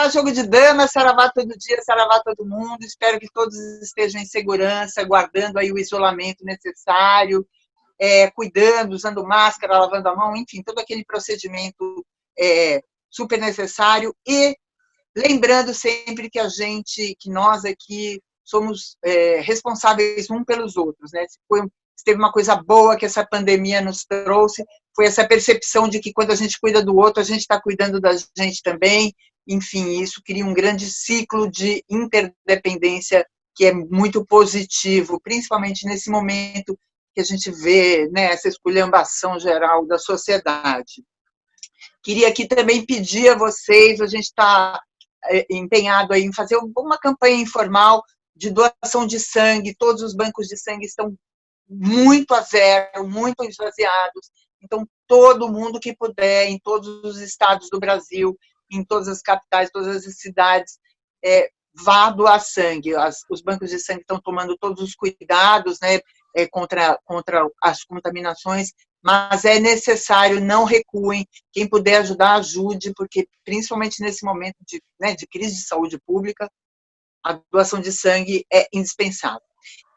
Saravá jogo de dama, saravá todo dia, saravá todo mundo. Espero que todos estejam em segurança, guardando aí o isolamento necessário, cuidando, usando máscara, lavando a mão, enfim, todo aquele procedimento super necessário. E lembrando sempre que que nós aqui somos responsáveis uns pelos outros, né? Se teve uma coisa boa que essa pandemia nos trouxe, foi essa percepção de que quando a gente cuida do outro, a gente está cuidando da gente também. Enfim, isso cria um grande ciclo de interdependência que é muito positivo, principalmente nesse momento que a gente vê, né, essa esculhambação geral da sociedade. Queria aqui também pedir a vocês, a gente está empenhado aí em fazer uma campanha informal de doação de sangue. Todos os bancos de sangue estão muito a zero, muito esvaziados. Então, todo mundo que puder, em todos os estados do Brasil, em todas as capitais, todas as cidades, vá doar sangue. Os bancos de sangue estão tomando todos os cuidados, né, contra as contaminações, mas é necessário, não recuem. Quem puder ajudar, ajude, porque, principalmente nesse momento de crise de saúde pública, a doação de sangue é indispensável.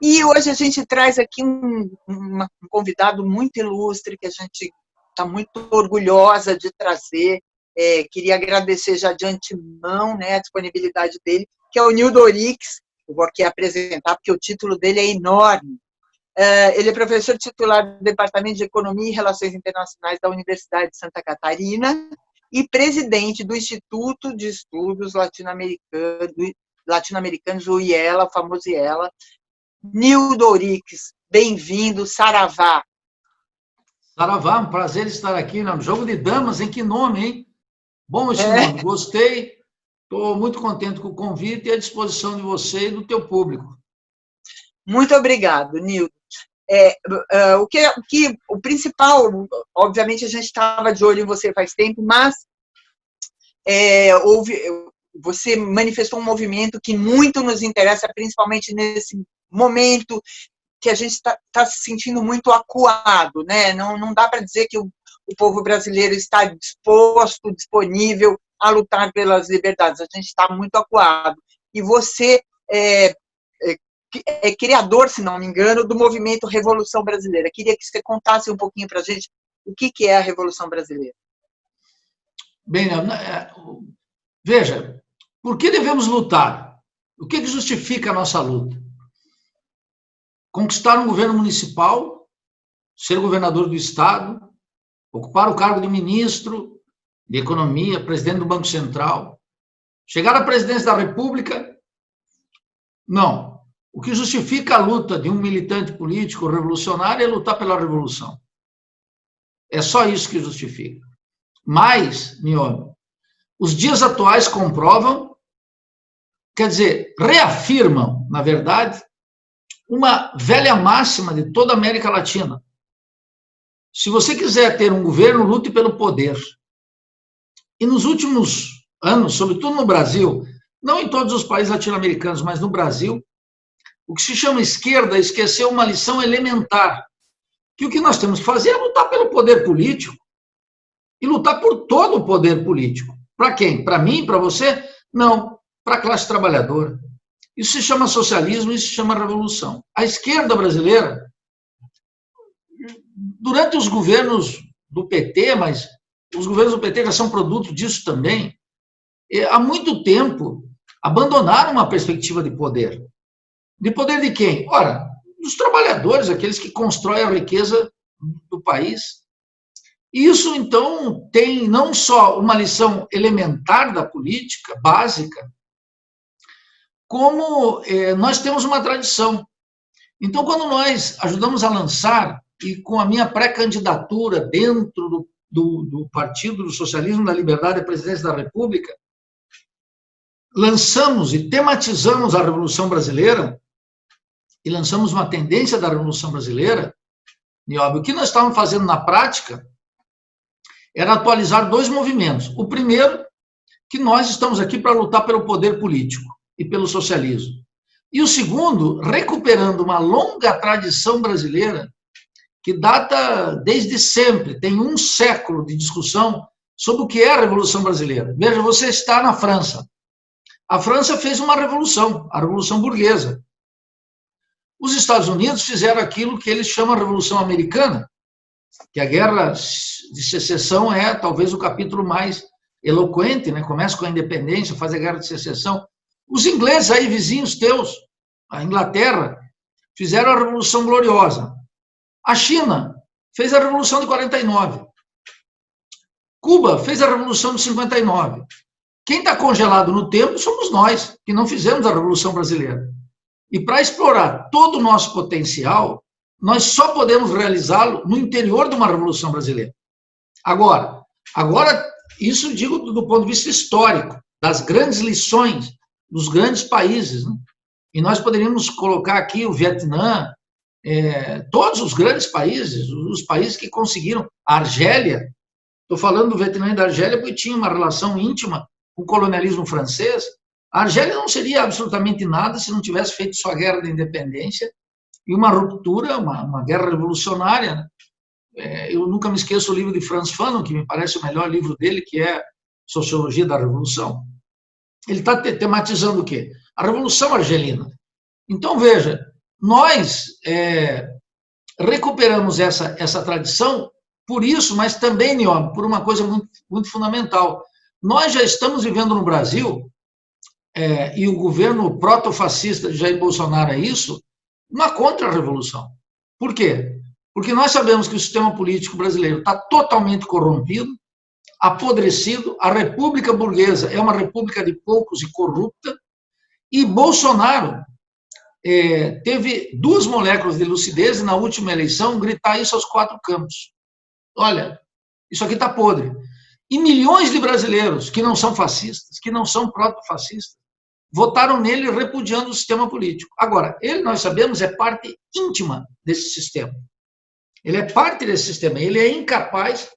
E hoje a gente traz aqui um convidado muito ilustre, que a gente está muito orgulhosa de trazer. Queria agradecer já de antemão, né, a disponibilidade dele, que é o Nildo Orix. Eu vou aqui apresentar, porque o título dele é enorme. Ele é professor titular do Departamento de Economia e Relações Internacionais da Universidade de Santa Catarina e presidente do Instituto de Estudos Latino-Americanos, o IELA, o famoso IELA. Nildo Orix, bem-vindo, saravá. Saravá, um prazer estar aqui no Jogo de Damas, em que nome, hein? Bom esse nome, gostei, estou muito contente com o convite e à disposição de você e do teu público. Muito obrigado, Nildo. O principal, obviamente a gente estava de olho em você faz tempo, mas você manifestou um movimento que muito nos interessa, principalmente nesse momento que a gente está se sentindo muito acuado, né? Não dá para dizer que o povo brasileiro está disposto, disponível a lutar pelas liberdades. A gente está muito acuado. E você é criador, se não me engano, do movimento Revolução Brasileira. Queria que você contasse um pouquinho para a gente o que é a Revolução Brasileira. Bem, veja, por que devemos lutar? O que justifica a nossa luta? Conquistar um governo municipal, ser governador do estado, ocupar o cargo de ministro de Economia, presidente do Banco Central, chegar à presidência da República? Não. O que justifica a luta de um militante político revolucionário é lutar pela revolução. É só isso que justifica. Mas, Niobe, os dias atuais comprovam, quer dizer, reafirmam, na verdade, uma velha máxima de toda a América Latina. Se você quiser ter um governo, lute pelo poder. E nos últimos anos, sobretudo no Brasil, não em todos os países latino-americanos, mas no Brasil, o que se chama esquerda esqueceu uma lição elementar, que o que nós temos que fazer é lutar pelo poder político e lutar por todo o poder político. Para quem? Para mim? Para você? Não, para a classe trabalhadora. Isso se chama socialismo, isso se chama revolução. A esquerda brasileira, durante os governos do PT, mas os governos do PT já são produto disso também, há muito tempo abandonaram uma perspectiva de poder. De poder de quem? Ora, dos trabalhadores, aqueles que constroem a riqueza do país. Isso, então, tem não só uma lição elementar da política, básica, como nós temos uma tradição. Então, quando nós ajudamos a lançar, e com a minha pré-candidatura dentro do Partido do Socialismo da Liberdade à presidência da República, lançamos e tematizamos a Revolução Brasileira, e lançamos uma tendência da Revolução Brasileira, Niobe, o que nós estávamos fazendo na prática era atualizar dois movimentos. O primeiro, que nós estamos aqui para lutar pelo poder político e pelo socialismo. E o segundo, recuperando uma longa tradição brasileira que data desde sempre, tem um século de discussão sobre o que é a Revolução Brasileira. Veja, você está na França, A França fez uma revolução, a Revolução Burguesa. Os Estados Unidos fizeram aquilo que eles chamam de Revolução Americana, que a Guerra de Secessão é talvez o capítulo mais eloquente, né? Começa com a independência, faz a Guerra de Secessão. Os ingleses aí, vizinhos teus, a Inglaterra, fizeram a Revolução Gloriosa. A China fez a Revolução de 49. Cuba fez a Revolução de 59. Quem está congelado no tempo somos nós, que não fizemos a Revolução Brasileira. E para explorar todo o nosso potencial, nós só podemos realizá-lo no interior de uma Revolução Brasileira. Agora, isso digo do ponto de vista histórico, das grandes lições dos grandes países, né? E nós poderíamos colocar aqui o Vietnã, todos os grandes países, os países que conseguiram, a Argélia, estou falando do Vietnã e da Argélia porque tinha uma relação íntima com o colonialismo francês. A Argélia não seria absolutamente nada se não tivesse feito sua guerra de independência e uma ruptura, uma guerra revolucionária, né? Eu nunca me esqueço o livro de Frantz Fanon, que me parece o melhor livro dele, que é Sociologia da Revolução. Ele está tematizando o quê? A Revolução Argelina. Então, veja, nós recuperamos essa tradição por isso, mas também, Niome, por uma coisa muito, muito fundamental. Nós já estamos vivendo no Brasil, e o governo protofascista de Jair Bolsonaro é isso, uma contra-revolução. Por quê? Porque nós sabemos que o sistema político brasileiro está totalmente corrompido, apodrecido, a república burguesa é uma república de poucos e corrupta, e Bolsonaro teve 2 moléculas de lucidez na última eleição gritar isso aos 4 cantos. Olha, isso aqui está podre. E milhões de brasileiros que não são fascistas, que não são proto-fascistas, votaram nele repudiando o sistema político. Agora, ele, nós sabemos, é parte íntima desse sistema. Ele é parte desse sistema. Ele é incapaz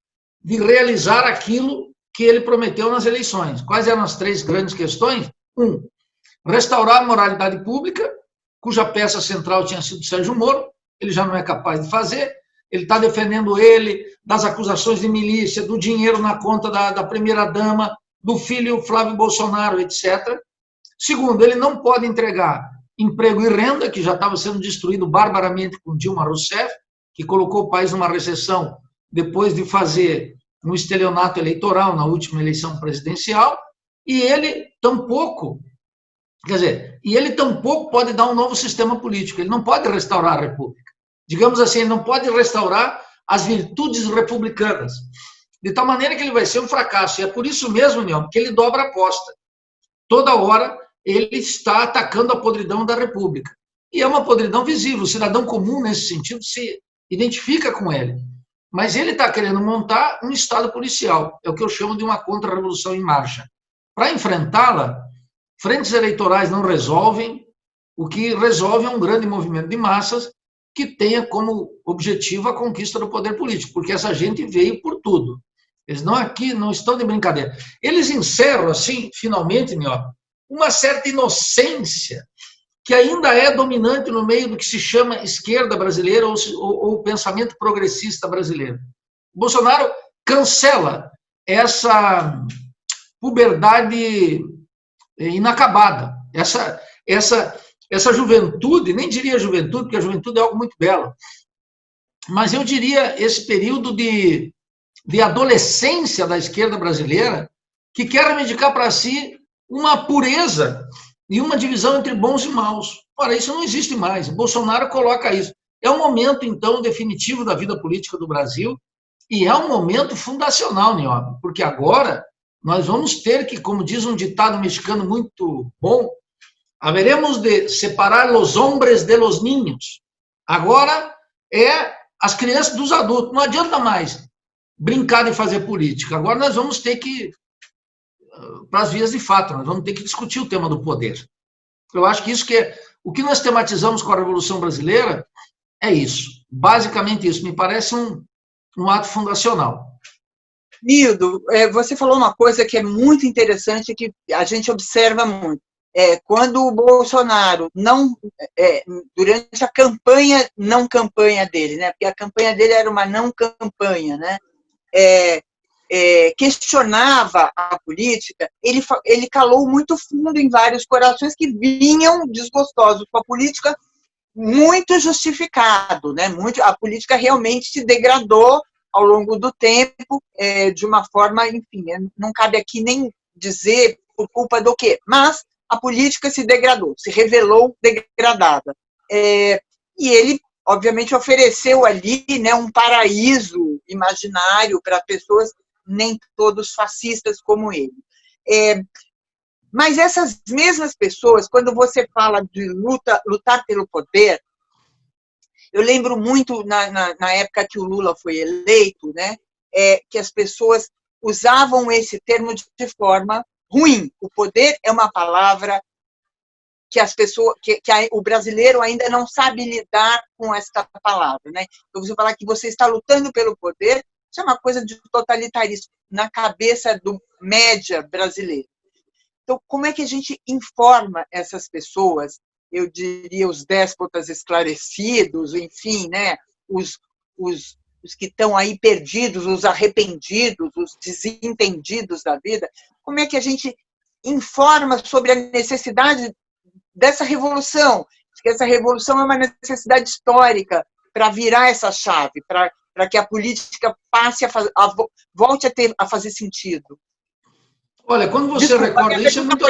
de realizar aquilo que ele prometeu nas eleições. Quais eram as 3 grandes questões? 1, restaurar a moralidade pública, cuja peça central tinha sido Sérgio Moro, ele já não é capaz de fazer, ele está defendendo ele das acusações de milícia, do dinheiro na conta da primeira-dama, do filho Flávio Bolsonaro, etc. 2, ele não pode entregar emprego e renda, que já estava sendo destruído barbaramente com Dilma Rousseff, que colocou o país numa recessão depois de fazer um estelionato eleitoral na última eleição presidencial, e ele tampouco pode dar um novo sistema político, ele não pode restaurar a República. Digamos assim, ele não pode restaurar as virtudes republicanas, de tal maneira que ele vai ser um fracasso. E é por isso mesmo, Niome, que ele dobra a aposta. Toda hora ele está atacando a podridão da República. E é uma podridão visível, o cidadão comum, nesse sentido, se identifica com ele. Mas ele está querendo montar um Estado policial, é o que eu chamo de uma contra-revolução em marcha. Para enfrentá-la, frentes eleitorais não resolvem, o que resolve é um grande movimento de massas que tenha como objetivo a conquista do poder político, porque essa gente veio por tudo. Eles não estão de brincadeira. Eles encerram, assim, finalmente, uma certa inocência que ainda é dominante no meio do que se chama esquerda brasileira ou o pensamento progressista brasileiro. Bolsonaro cancela essa puberdade inacabada, essa juventude, nem diria juventude, porque a juventude é algo muito belo, mas eu diria esse período de adolescência da esquerda brasileira, que quer reivindicar para si uma pureza e uma divisão entre bons e maus. Ora, isso não existe mais. Bolsonaro coloca isso. É um momento, então, definitivo da vida política do Brasil e é um momento fundacional, Niome, porque agora nós vamos ter que, como diz um ditado mexicano muito bom, haveremos de separar los hombres de los niños. Agora é as crianças dos adultos. Não adianta mais brincar de fazer política. Agora nós vamos ter que, para as vias de fato, nós vamos ter que discutir o tema do poder. Eu acho que isso o que nós tematizamos com a Revolução Brasileira é isso. Basicamente isso. Me parece um ato fundacional. Nildo, você falou uma coisa que é muito interessante, que a gente observa muito. Quando o Bolsonaro durante a campanha dele, né? Porque a campanha dele era uma não campanha, né? questionava a política, ele calou muito fundo em vários corações que vinham desgostosos com a política, muito justificado, né? A política realmente se degradou ao longo do tempo, de uma forma, enfim, não cabe aqui nem dizer por culpa do quê, mas a política se degradou, se revelou degradada. E ele, obviamente, ofereceu ali, né, um paraíso imaginário para pessoas, nem todos fascistas como ele. Mas essas mesmas pessoas, quando você fala de lutar pelo poder, eu lembro muito, na época que o Lula foi eleito, né, que as pessoas usavam esse termo de forma ruim. O poder é uma palavra que as pessoas, o brasileiro ainda não sabe lidar com esta palavra, né? Então, você falar que você está lutando pelo poder, isso é uma coisa de totalitarismo na cabeça do média brasileiro. Então, como é que a gente informa essas pessoas? Eu diria os déspotas esclarecidos, enfim, né? Os que estão aí perdidos, os arrependidos, os desentendidos da vida. Como é que a gente informa sobre a necessidade dessa revolução? Porque essa revolução é uma necessidade histórica para virar essa chave, para que a política passe volte a fazer sentido. Olha, quando você recorda isso, é muito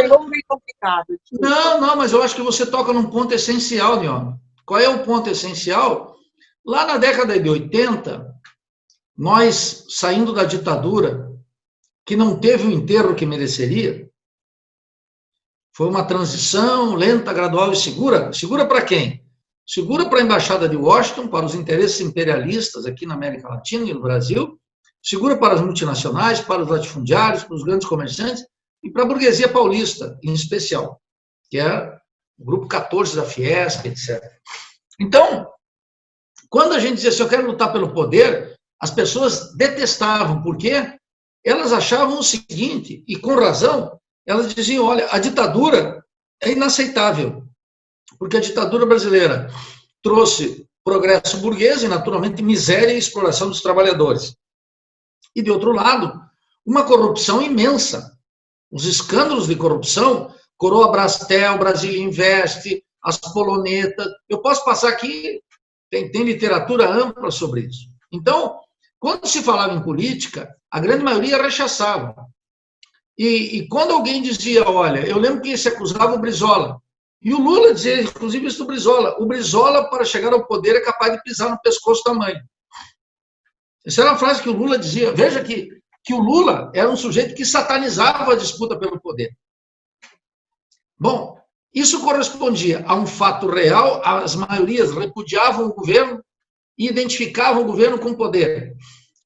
complicado. Não, mas eu acho que você toca num ponto essencial, Leon. Qual é o ponto essencial? Lá na década de 80, nós, saindo da ditadura, que não teve o enterro que mereceria, foi uma transição lenta, gradual e segura. Segura para quem? Segura para a Embaixada de Washington, para os interesses imperialistas aqui na América Latina e no Brasil, segura para as multinacionais, para os latifundiários, para os grandes comerciantes e para a burguesia paulista, em especial, que é o grupo 14 da Fiesp, etc. Então, quando a gente dizia assim, eu quero lutar pelo poder, as pessoas detestavam, porque elas achavam o seguinte, e com razão, elas diziam, olha, a ditadura é inaceitável, porque a ditadura brasileira trouxe progresso burguês e, naturalmente, miséria e exploração dos trabalhadores. E, de outro lado, uma corrupção imensa. Os escândalos de corrupção, Coroa Brastel, Brasil Investe, as polonetas, eu posso passar aqui, tem literatura ampla sobre isso. Então, quando se falava em política, a grande maioria rechaçava. E quando alguém dizia, olha, eu lembro que se acusava o Brizola, e o Lula dizia, inclusive, isso do Brizola, o Brizola, para chegar ao poder, é capaz de pisar no pescoço da mãe. Essa era uma frase que o Lula dizia. Veja que o Lula era um sujeito que satanizava a disputa pelo poder. Bom, isso correspondia a um fato real, as maiorias repudiavam o governo e identificavam o governo com poder.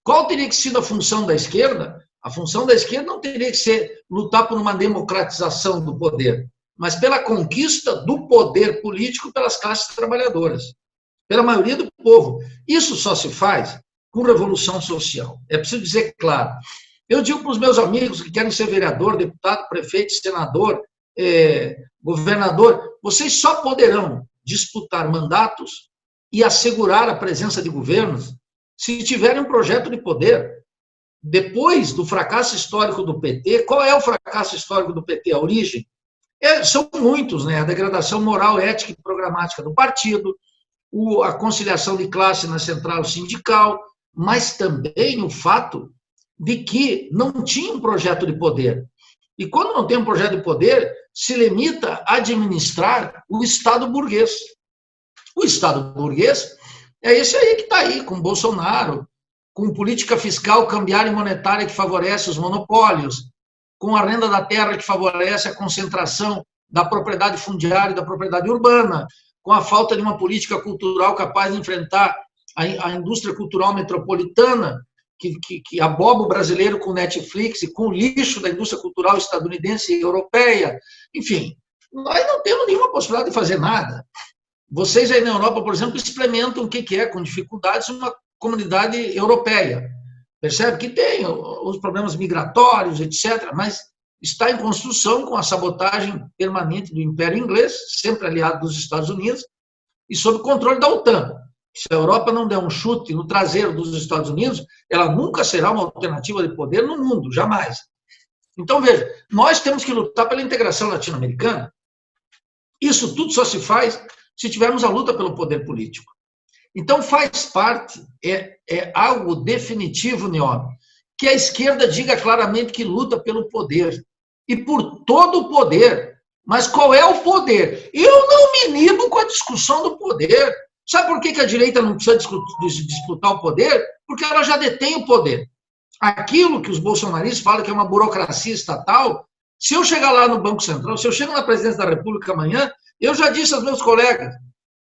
Qual teria que ser a função da esquerda? A função da esquerda não teria que ser lutar por uma democratização do poder, mas pela conquista do poder político pelas classes trabalhadoras, pela maioria do povo. Isso só se faz com revolução social. É preciso dizer claro. Eu digo para os meus amigos que querem ser vereador, deputado, prefeito, senador, governador, vocês só poderão disputar mandatos e assegurar a presença de governos se tiverem um projeto de poder. Depois do fracasso histórico do PT, qual é o fracasso histórico do PT? A origem? São muitos, né? A degradação moral, ética e programática do partido, a conciliação de classe na central sindical, mas também o fato de que não tinha um projeto de poder. E quando não tem um projeto de poder, se limita a administrar o Estado burguês. O Estado burguês é esse aí que está aí, com Bolsonaro, com política fiscal, cambiária e monetária que favorece os monopólios, com a renda da terra que favorece a concentração da propriedade fundiária e da propriedade urbana, com a falta de uma política cultural capaz de enfrentar a indústria cultural metropolitana, que aboba o brasileiro com Netflix e com o lixo da indústria cultural estadunidense e europeia. Enfim, nós não temos nenhuma possibilidade de fazer nada. Vocês aí na Europa, por exemplo, experimentam o que é, com dificuldades, uma comunidade europeia. Percebe que tem os problemas migratórios, etc., mas está em construção com a sabotagem permanente do Império Inglês, sempre aliado dos Estados Unidos, e sob controle da OTAN. Se a Europa não der um chute no traseiro dos Estados Unidos, ela nunca será uma alternativa de poder no mundo, jamais. Então, veja, nós temos que lutar pela integração latino-americana. Isso tudo só se faz se tivermos a luta pelo poder político. Então, faz parte, é algo definitivo, Nióbio, que a esquerda diga claramente que luta pelo poder. E por todo o poder. Mas qual é o poder? Eu não me inibo com a discussão do poder. Sabe por que a direita não precisa disputar o poder? Porque ela já detém o poder. Aquilo que os bolsonaristas falam que é uma burocracia estatal, se eu chegar lá no Banco Central, se eu chego na presidência da República amanhã, eu já disse aos meus colegas,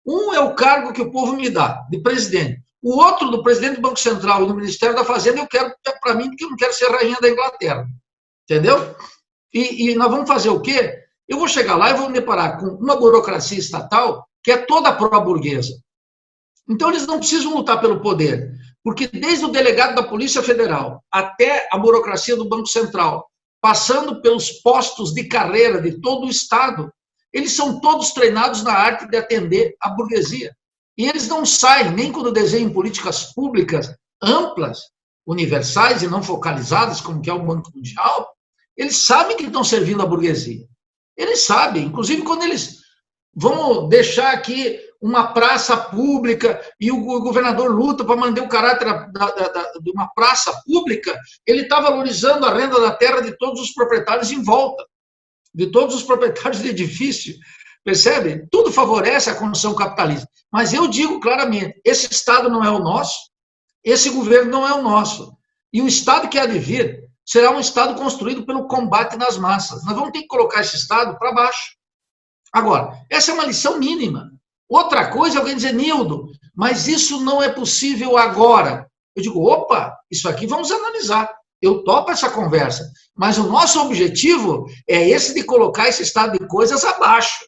um é o cargo que o povo me dá, de presidente. O outro, do presidente do Banco Central e do Ministério da Fazenda, eu quero para mim, porque eu não quero ser rainha da Inglaterra. Entendeu? E nós vamos fazer o quê? Eu vou chegar lá e vou me deparar com uma burocracia estatal que é toda pró-burguesa. Então, eles não precisam lutar pelo poder, porque desde o delegado da Polícia Federal até a burocracia do Banco Central, passando pelos postos de carreira de todo o Estado, eles são todos treinados na arte de atender a burguesia. E eles não saem, nem quando desenham políticas públicas amplas, universais e não focalizadas, como que é o Banco Mundial, eles sabem que estão servindo a burguesia. Eles sabem, inclusive quando eles vão deixar aqui uma praça pública e o governador luta para manter o caráter de uma praça pública, ele está valorizando a renda da terra de todos os proprietários em volta, de todos os proprietários de edifício, percebe? Tudo favorece a condição capitalista. Mas eu digo claramente, esse Estado não é o nosso, esse governo não é o nosso. E o Estado que há de vir será um Estado construído pelo combate nas massas. Nós vamos ter que colocar esse Estado para baixo. Agora, essa é uma lição mínima. Outra coisa é alguém dizer, Nildo, mas isso não é possível agora. Eu digo, opa, isso aqui vamos analisar. Eu topo essa conversa. Mas o nosso objetivo é esse de colocar esse estado de coisas abaixo.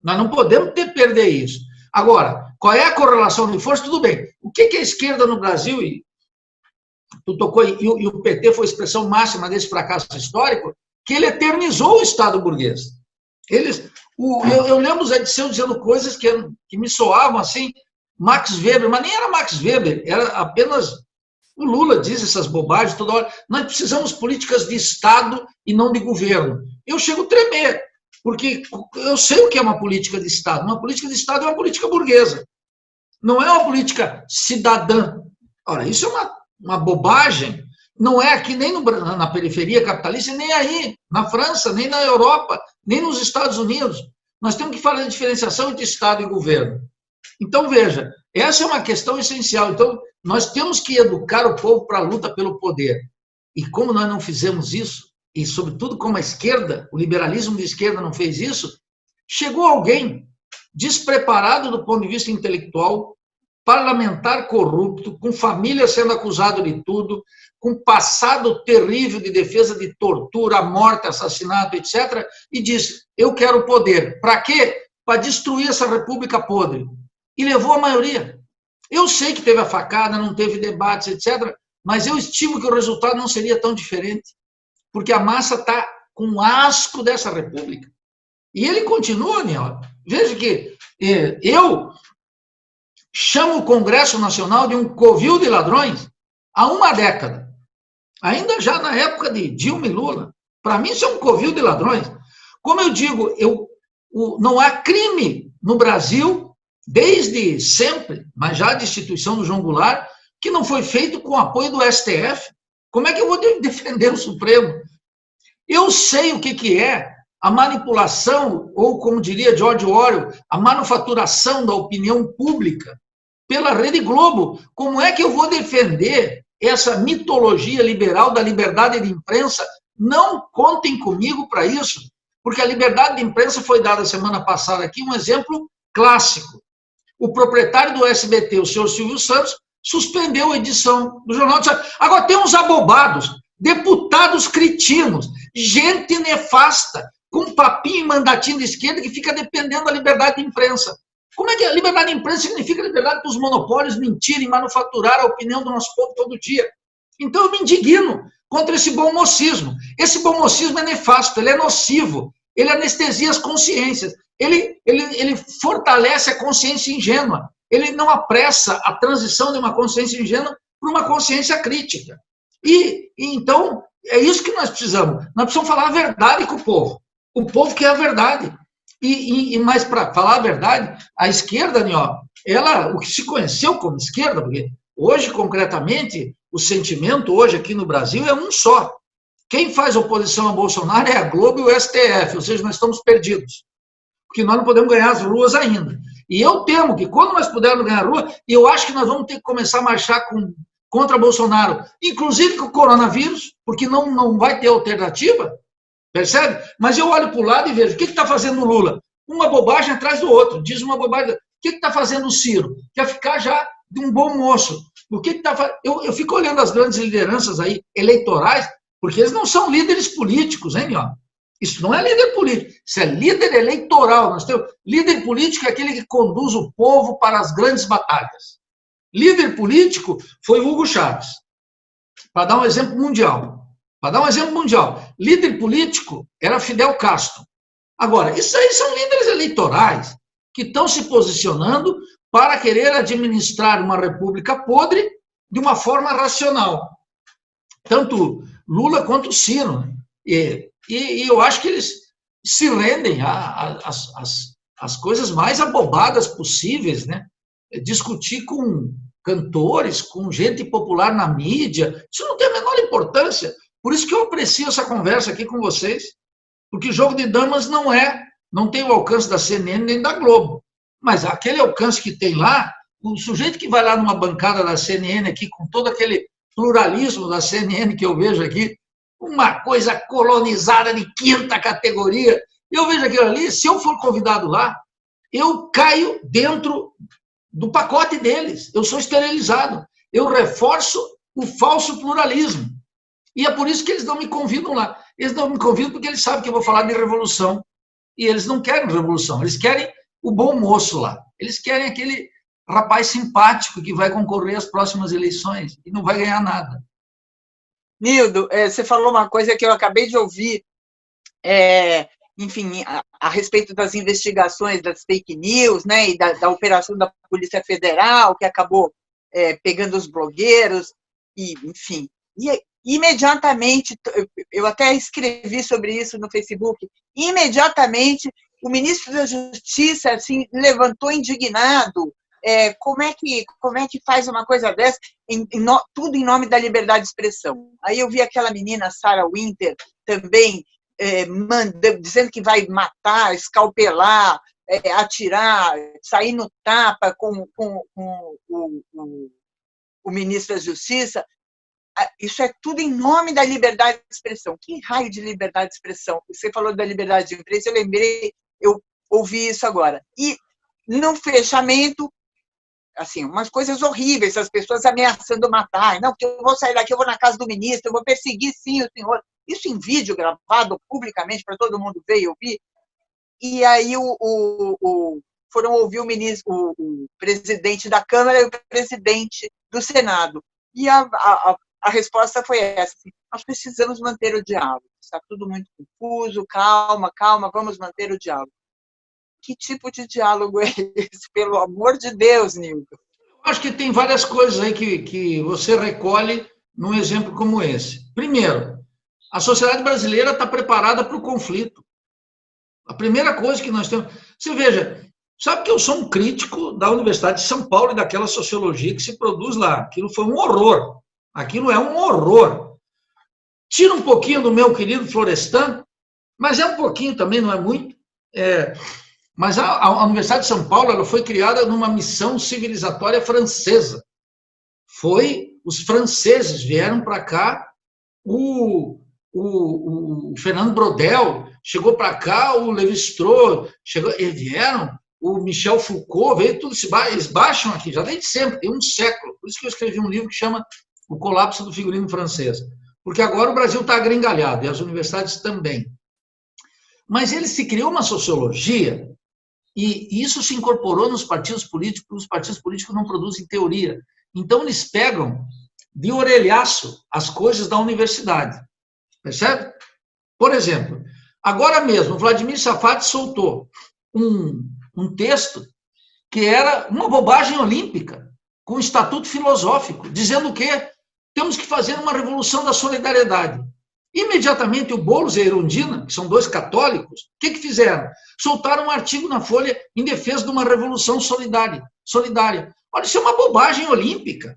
Nós não podemos perder isso. Agora, qual é a correlação de força? Tudo bem. O que é a esquerda no Brasil, e tu tocou, e o PT foi a expressão máxima desse fracasso histórico, que ele eternizou o Estado burguês. Eu lembro o Zé Disseu dizendo coisas que me soavam assim, Max Weber, mas nem era Max Weber, era apenas o Lula diz essas bobagens toda hora. Nós precisamos políticas de Estado e não de governo. Eu chego a tremer, porque eu sei o que é uma política de Estado. Uma política de Estado é uma política burguesa, não é uma política cidadã. Ora, isso é uma bobagem. Não é aqui nem na periferia capitalista, nem aí, na França, nem na Europa, nem nos Estados Unidos. Nós temos que fazer a diferenciação entre Estado e governo. Então, veja, essa é uma questão essencial. Então, nós temos que educar o povo para a luta pelo poder. E como nós não fizemos isso, e sobretudo como a esquerda, o liberalismo de esquerda não fez isso, chegou alguém despreparado do ponto de vista intelectual, parlamentar corrupto, com família sendo acusado de tudo, com passado terrível de defesa de tortura, morte, assassinato, etc., e disse, eu quero poder. Para quê? Para destruir essa república podre. E levou a maioria. Eu sei que teve a facada, não teve debates, etc., mas eu estimo que o resultado não seria tão diferente, porque a massa está com asco dessa república. E ele continua, Niel. Veja que eu chamo o Congresso Nacional de um covil de ladrões há uma década. Ainda já na época de Dilma e Lula. Para mim, isso é um covil de ladrões. Como eu digo, não há crime no Brasil, desde sempre, mas já de instituição do João Goulart, que não foi feito com o apoio do STF. Como é que eu vou defender o Supremo? Eu sei o que é a manipulação, ou como diria George Orwell, a manufaturação da opinião pública pela Rede Globo. Como é que eu vou defender essa mitologia liberal da liberdade de imprensa? Não contem comigo para isso, porque a liberdade de imprensa foi dada semana passada aqui, um exemplo clássico. O proprietário do SBT, o senhor Silvio Santos, suspendeu a edição do Jornal do Estado. Agora, tem uns abobados, deputados cretinos, gente nefasta, com papinho e mandatinho de esquerda que fica dependendo da liberdade de imprensa. Como é que a liberdade de imprensa significa liberdade para os monopólios mentirem, manufaturar a opinião do nosso povo todo dia? Então eu me indigno contra esse bom mocismo. Esse bom mocismo é nefasto, ele é nocivo, ele anestesia as consciências, ele fortalece a consciência ingênua. ele não apressa a transição de uma consciência ingênua para uma consciência crítica. Então, é isso que nós precisamos. Nós precisamos falar a verdade com o povo quer a verdade. Mas, para falar a verdade, a esquerda, ela, o que se conheceu como esquerda, porque hoje, concretamente, o sentimento hoje aqui no Brasil é um só. Quem faz oposição a Bolsonaro é a Globo e o STF, ou seja, nós estamos perdidos, porque nós não podemos ganhar as ruas ainda. E eu temo que quando nós pudermos ganhar a rua, eu acho que nós vamos ter que começar a marchar contra Bolsonaro, inclusive com o coronavírus, porque não vai ter alternativa, percebe? Mas eu olho para o lado e vejo, o que está fazendo o Lula? Uma bobagem atrás do outro, diz uma bobagem. O que está fazendo o Ciro? Quer ficar já de um bom moço. O que está fazendo? Eu fico olhando as grandes lideranças aí, eleitorais, porque eles não são líderes políticos, hein, Isso não é líder político, isso é líder eleitoral. Nós temos, líder político é aquele que conduz o povo para as grandes batalhas. Líder político foi Hugo Chávez, para dar um exemplo mundial. Líder político era Fidel Castro. Agora, isso aí são líderes eleitorais que estão se posicionando para querer administrar uma república podre de uma forma racional. Tanto Lula quanto Ciro. E eu acho que eles se rendem às coisas mais abobadas possíveis, né? Discutir com cantores, com gente popular na mídia, isso não tem a menor importância. Por isso que eu aprecio essa conversa aqui com vocês, porque jogo de damas não tem o alcance da CNN nem da Globo, mas aquele alcance que tem lá, o sujeito que vai lá numa bancada da CNN aqui, com todo aquele pluralismo da CNN que eu vejo aqui, uma coisa colonizada de quinta categoria, eu vejo aquilo ali, se eu for convidado lá, eu caio dentro do pacote deles, eu sou esterilizado, eu reforço o falso pluralismo. E é por isso que eles não me convidam lá. Eles não me convidam porque eles sabem que eu vou falar de revolução. E eles não querem revolução, eles querem o bom moço lá. Eles querem aquele rapaz simpático que vai concorrer às próximas eleições e não vai ganhar nada. Nildo, você falou uma coisa que eu acabei de ouvir, enfim, a respeito das investigações das fake news, né, e da operação da Polícia Federal, que acabou pegando os blogueiros, e, enfim. E imediatamente, eu até escrevi sobre isso no Facebook, imediatamente o ministro da Justiça assim, levantou indignado. Como é que faz uma coisa dessa? Tudo em nome da liberdade de expressão. Aí eu vi aquela menina, Sarah Winter, também dizendo que vai matar, escalpelar, atirar, sair no tapa com o ministro da Justiça. Isso é tudo em nome da liberdade de expressão. Que raio de liberdade de expressão? Você falou da liberdade de imprensa, eu ouvi isso agora. E no fechamento, assim, umas coisas horríveis, as pessoas ameaçando matar. Não, porque eu vou sair daqui, eu vou na casa do ministro, eu vou perseguir, sim, o senhor. Isso em vídeo gravado publicamente para todo mundo ver e ouvir. E aí foram ouvir o presidente da Câmara e o presidente do Senado. E a resposta foi essa: assim, nós precisamos manter o diálogo. Está tudo muito confuso, calma, vamos manter o diálogo. Que tipo de diálogo é esse? Pelo amor de Deus, Nildo. Acho que tem várias coisas aí que você recolhe num exemplo como esse. Primeiro, a sociedade brasileira está preparada para o conflito. A primeira coisa que nós temos... Você veja, sabe que eu sou um crítico da Universidade de São Paulo e daquela sociologia que se produz lá. Aquilo foi um horror. Aquilo é um horror. Tira um pouquinho do meu querido Florestan, mas é um pouquinho também, não é muito. Mas a Universidade de São Paulo ela foi criada numa missão civilizatória francesa. Os franceses vieram para cá, o Fernando Braudel chegou para cá, o Lévi-Strauss, eles vieram, o Michel Foucault, veio tudo, eles baixam aqui, já desde sempre, tem um século. Por isso que eu escrevi um livro que chama O Colapso do Figurino Francês. Porque agora o Brasil está agringalhado, e as universidades também. Mas ele se criou uma sociologia, e isso se incorporou nos partidos políticos, porque os partidos políticos não produzem teoria. Então, eles pegam de orelhaço as coisas da universidade. Percebe? Por exemplo, agora mesmo, o Vladimir Safat soltou um texto que era uma bobagem olímpica, com um estatuto filosófico, dizendo que temos que fazer uma revolução da solidariedade. Imediatamente, o Boulos e a Erundina, que são dois católicos, o que fizeram? Soltaram um artigo na Folha em defesa de uma revolução solidária. Olha, isso é uma bobagem olímpica.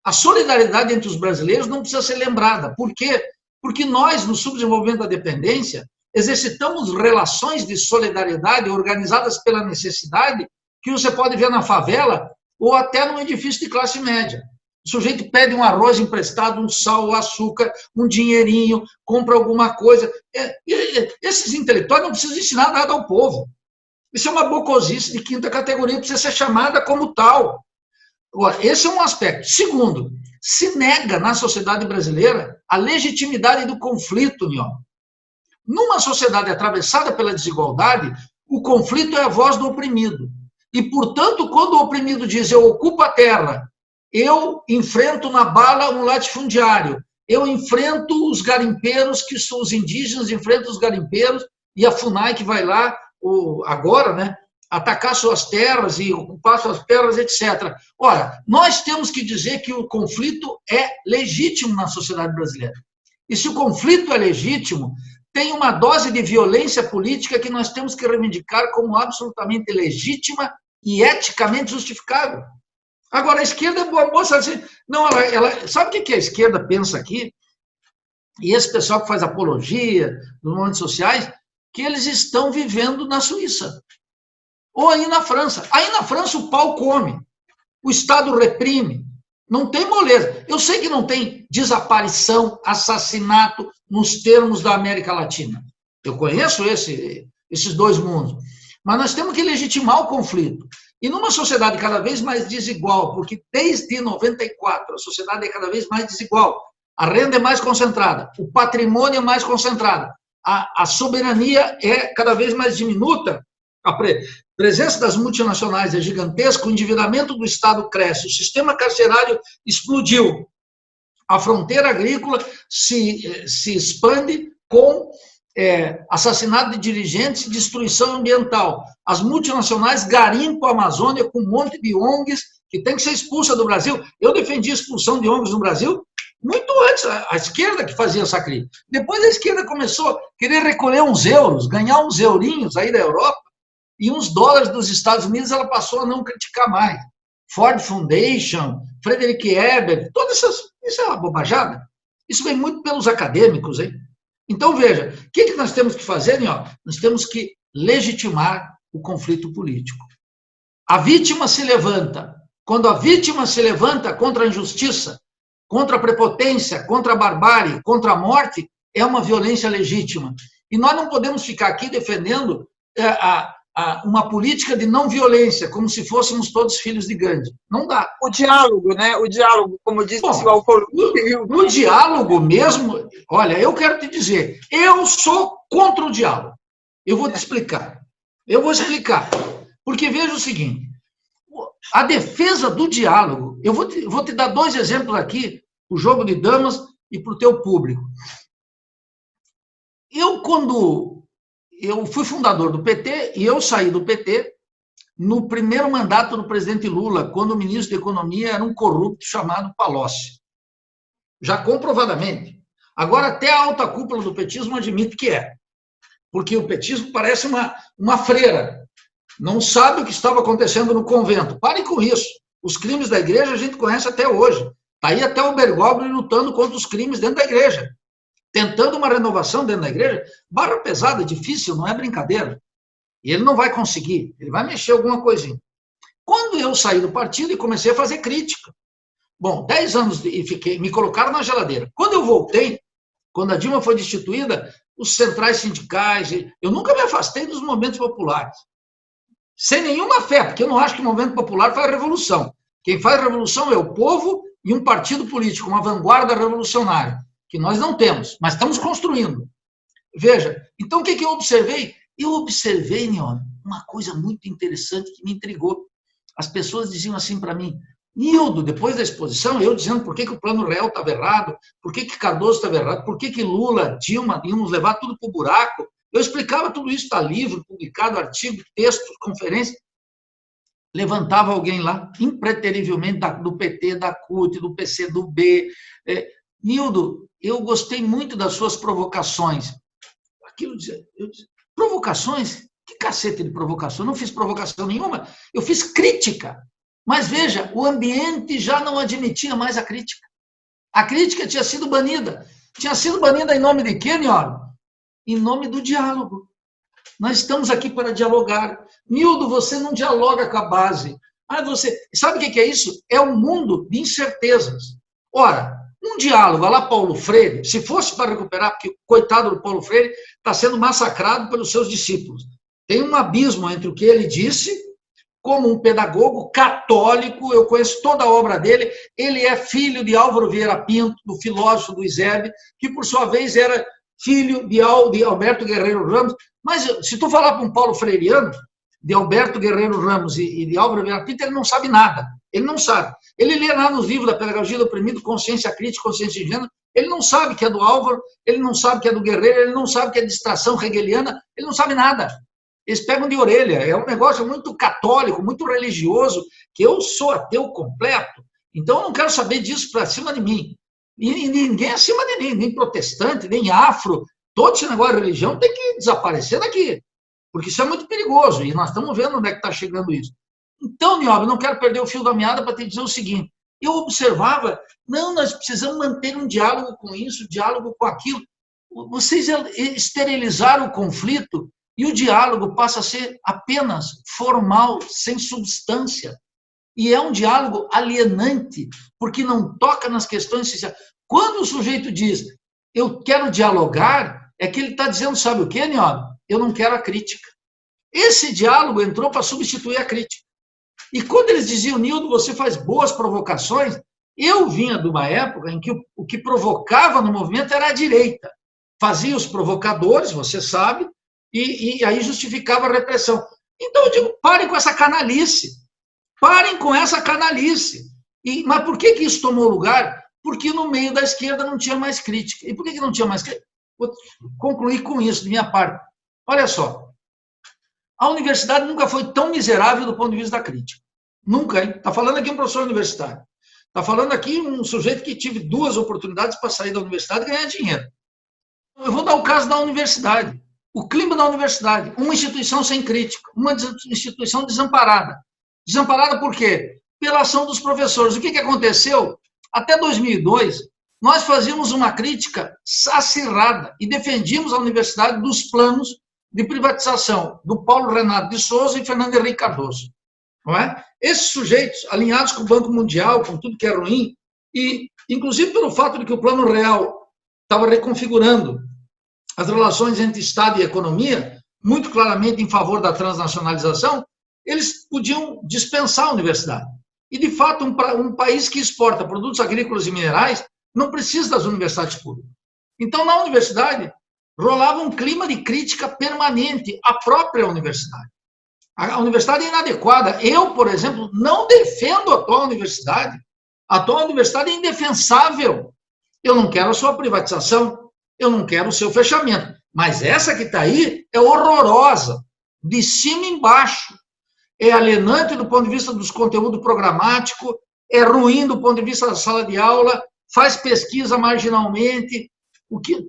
A solidariedade entre os brasileiros não precisa ser lembrada. Por quê? Porque nós, no subdesenvolvimento da dependência, exercitamos relações de solidariedade organizadas pela necessidade que você pode ver na favela ou até num edifício de classe média. O sujeito pede um arroz emprestado, um sal, um açúcar, um dinheirinho, compra alguma coisa. Esses intelectuais não precisam ensinar nada ao povo. Isso é uma bocosice de quinta categoria, precisa ser chamada como tal. Agora, esse é um aspecto. Segundo, se nega na sociedade brasileira a legitimidade do conflito, Nion. Numa sociedade atravessada pela desigualdade, o conflito é a voz do oprimido. E, portanto, quando o oprimido diz eu ocupo a terra, eu enfrento na bala um latifundiário, eu enfrento os garimpeiros, que são os indígenas, enfrentam os garimpeiros, e a FUNAI que vai lá, agora, né, atacar suas terras e ocupar suas terras, etc. Ora, nós temos que dizer que o conflito é legítimo na sociedade brasileira. E se o conflito é legítimo, tem uma dose de violência política que nós temos que reivindicar como absolutamente legítima e eticamente justificável. Agora, a esquerda é boa moça, assim, não, ela sabe o que a esquerda pensa aqui? E esse pessoal que faz apologia nos movimentos sociais, que eles estão vivendo na Suíça. Ou aí na França. Aí na França o pau come, o Estado reprime, não tem moleza. Eu sei que não tem desaparição, assassinato nos termos da América Latina. Eu conheço esses dois mundos. Mas nós temos que legitimar o conflito. E numa sociedade cada vez mais desigual, porque desde 94 a sociedade é cada vez mais desigual, a renda é mais concentrada, o patrimônio é mais concentrado, a soberania é cada vez mais diminuta, a presença das multinacionais é gigantesca, o endividamento do Estado cresce, o sistema carcerário explodiu, a fronteira agrícola se expande com assassinato de dirigentes e destruição ambiental. As multinacionais garimpam a Amazônia com um monte de ONGs que tem que ser expulsa do Brasil. Eu defendi a expulsão de ONGs no Brasil muito antes, a esquerda que fazia essa crise. Depois a esquerda começou a querer recolher uns euros, ganhar uns eurinhos aí da Europa, e uns dólares dos Estados Unidos, ela passou a não criticar mais. Ford Foundation, Frederick Ebert, isso é uma bobajada. Isso vem muito pelos acadêmicos, hein? Então, veja, o que nós temos que fazer, Nió? Nós temos que legitimar o conflito político. A vítima se levanta. Quando a vítima se levanta contra a injustiça, contra a prepotência, contra a barbárie, contra a morte, é uma violência legítima. E nós não podemos ficar aqui defendendo uma política de não violência, como se fôssemos todos filhos de Gandhi. Não dá. O diálogo, né? O diálogo, como disse o Alcolumbre. No diálogo mesmo, olha, eu quero te dizer, eu sou contra o diálogo. Eu vou te explicar. Porque veja o seguinte, a defesa do diálogo, eu vou te dar dois exemplos aqui, o jogo de damas e para o teu público. Quando eu fui fundador do PT e eu saí do PT no primeiro mandato do presidente Lula, quando o ministro da Economia era um corrupto chamado Palocci. Já comprovadamente. Agora, até a alta cúpula do petismo admite que é. Porque o petismo parece uma freira. Não sabe o que estava acontecendo no convento. Pare com isso. Os crimes da igreja a gente conhece até hoje. Está aí até o Bergoglio lutando contra os crimes dentro da igreja. Tentando uma renovação dentro da igreja, barra pesada, difícil, não é brincadeira. E ele não vai conseguir, ele vai mexer alguma coisinha. Quando eu saí do partido e comecei a fazer crítica, bom, 10 anos e me colocaram na geladeira. Quando eu voltei, quando a Dilma foi destituída, os centrais sindicais, eu nunca me afastei dos movimentos populares. Sem nenhuma fé, porque eu não acho que o movimento popular faz revolução. Quem faz revolução é o povo e um partido político, uma vanguarda revolucionária, que nós não temos, mas estamos construindo. Veja, então o que eu observei? Eu observei, Nion, uma coisa muito interessante que me intrigou. As pessoas diziam assim para mim, Nildo, depois da exposição, eu dizendo por que o Plano Real estava errado, por que Cardoso estava errado, por que Lula, Dilma, íamos levar tudo para o buraco. Eu explicava tudo isso, está livro, publicado, artigo, texto, conferência. levantava alguém lá, impreterivelmente, do PT, da CUT, do PCdoB. Nildo, eu gostei muito das suas provocações. Aquilo eu dizia, provocações? Que cacete de provocação? Eu não fiz provocação nenhuma, eu fiz crítica. Mas veja, o ambiente já não admitia mais a crítica. A crítica tinha sido banida. Tinha sido banida em nome de quê, Nioro? Em nome do diálogo. Nós estamos aqui para dialogar. Nildo, você não dialoga com a base. Você sabe o que é isso? É um mundo de incertezas. Ora, um diálogo, lá Paulo Freire, se fosse para recuperar, porque coitado do Paulo Freire está sendo massacrado pelos seus discípulos. Tem um abismo entre o que ele disse, como um pedagogo católico, eu conheço toda a obra dele, ele é filho de Álvaro Vieira Pinto, do filósofo do Izebe, que por sua vez era filho de Alberto Guerreiro Ramos. Mas se tu falar para um Paulo Freireano, de Alberto Guerreiro Ramos e de Álvaro Vieira Pinto, ele não sabe nada. Ele não sabe. Ele lê lá nos livros da Pedagogia do Oprimido, Consciência Crítica, Consciência Ingênua, ele não sabe que é do Álvaro, ele não sabe que é do Guerreiro, ele não sabe que é distração hegeliana, ele não sabe nada. Eles pegam de orelha. É um negócio muito católico, muito religioso, que eu sou ateu completo, então eu não quero saber disso para cima de mim. E ninguém acima de mim, nem protestante, nem afro. Todo esse negócio de religião tem que desaparecer daqui, porque isso é muito perigoso, e nós estamos vendo onde é que está chegando isso. Então, Niobe, não quero perder o fio da meada para te dizer o seguinte, eu observava, não, nós precisamos manter um diálogo com isso, diálogo com aquilo. Vocês esterilizaram o conflito e o diálogo passa a ser apenas formal, sem substância. E é um diálogo alienante, porque não toca nas questões essenciais. Quando o sujeito diz, eu quero dialogar, é que ele está dizendo, sabe o quê, Niobe? Eu não quero a crítica. Esse diálogo entrou para substituir a crítica. E quando eles diziam, Nildo, você faz boas provocações, eu vinha de uma época em que o que provocava no movimento era a direita. Fazia os provocadores, você sabe, e aí justificava a repressão. Então eu digo, parem com essa canalice. Parem com essa canalice. Mas por que isso tomou lugar? Porque no meio da esquerda não tinha mais crítica. E por que não tinha mais crítica? Vou concluir com isso, de minha parte. Olha só, a universidade nunca foi tão miserável do ponto de vista da crítica. Nunca, hein? Está falando aqui um professor universitário. Está falando aqui um sujeito que tive 2 oportunidades para sair da universidade e ganhar dinheiro. Eu vou dar o caso da universidade. O clima da universidade. Uma instituição sem crítica. Uma instituição desamparada. Desamparada por quê? Pela ação dos professores. O que aconteceu? Até 2002, nós fazíamos uma crítica acirrada e defendíamos a universidade dos planos de privatização do Paulo Renato de Souza e Fernando Henrique Cardoso. Não é? Esses sujeitos, alinhados com o Banco Mundial, com tudo que é ruim, e inclusive pelo fato de que o Plano Real estava reconfigurando as relações entre Estado e economia, muito claramente em favor da transnacionalização, eles podiam dispensar a universidade. E, de fato, um país que exporta produtos agrícolas e minerais não precisa das universidades públicas. Então, na universidade, rolava um clima de crítica permanente à própria universidade. A universidade é inadequada. Eu, por exemplo, não defendo a atual universidade. A atual universidade é indefensável. Eu não quero a sua privatização, eu não quero o seu fechamento. Mas essa que está aí é horrorosa, de cima embaixo. É alienante do ponto de vista dos conteúdos programáticos, é ruim do ponto de vista da sala de aula, faz pesquisa marginalmente,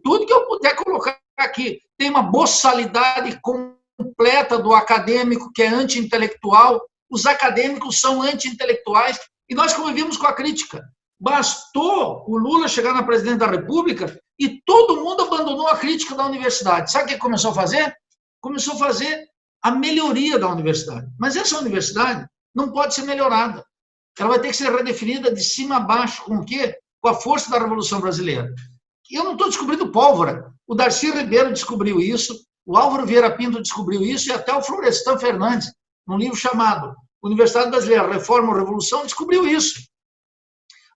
tudo que eu puder colocar aqui. Tem uma boçalidade completa do acadêmico que é anti-intelectual, os acadêmicos são anti-intelectuais, e nós convivemos com a crítica. Bastou o Lula chegar na presidência da República e todo mundo abandonou a crítica da universidade. Sabe o que começou a fazer? Começou a fazer a melhoria da universidade. Mas essa universidade não pode ser melhorada. Ela vai ter que ser redefinida de cima a baixo. Com o quê? Com a força da Revolução Brasileira. Eu não estou descobrindo pólvora. O Darcy Ribeiro descobriu isso, o Álvaro Vieira Pinto descobriu isso, e até o Florestan Fernandes, num livro chamado Universidade Brasileira, Reforma ou Revolução, descobriu isso.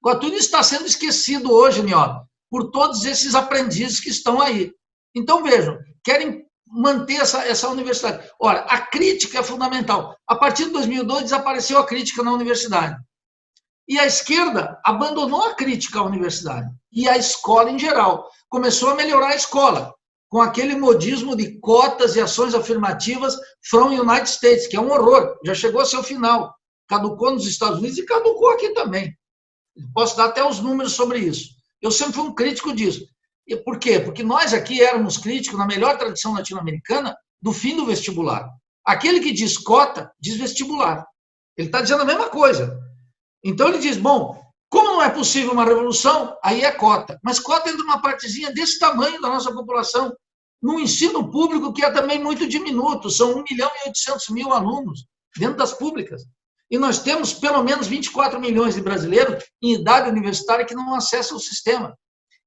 Agora, tudo isso está sendo esquecido hoje, Niobe, por todos esses aprendizes que estão aí. Então, vejam, querem manter essa universidade. Ora, a crítica é fundamental. A partir de 2002, desapareceu a crítica na universidade. E a esquerda abandonou a crítica à universidade. E a escola em geral. Começou a melhorar a escola, com aquele modismo de cotas e ações afirmativas from United States, que é um horror, já chegou a ser o final. caducou nos Estados Unidos e caducou aqui também. Posso dar até os números sobre isso. Eu sempre fui um crítico disso. E por quê? Porque nós aqui éramos críticos, na melhor tradição latino-americana, do fim do vestibular. Aquele que diz cota, diz vestibular. Ele está dizendo a mesma coisa. Então ele diz, bom, como não é possível uma revolução, aí é cota. Mas cota entra numa partezinha desse tamanho da nossa população, num ensino público que é também muito diminuto, são 1.800.000 alunos dentro das públicas. E nós temos pelo menos 24 milhões de brasileiros em idade universitária que não acessam o sistema.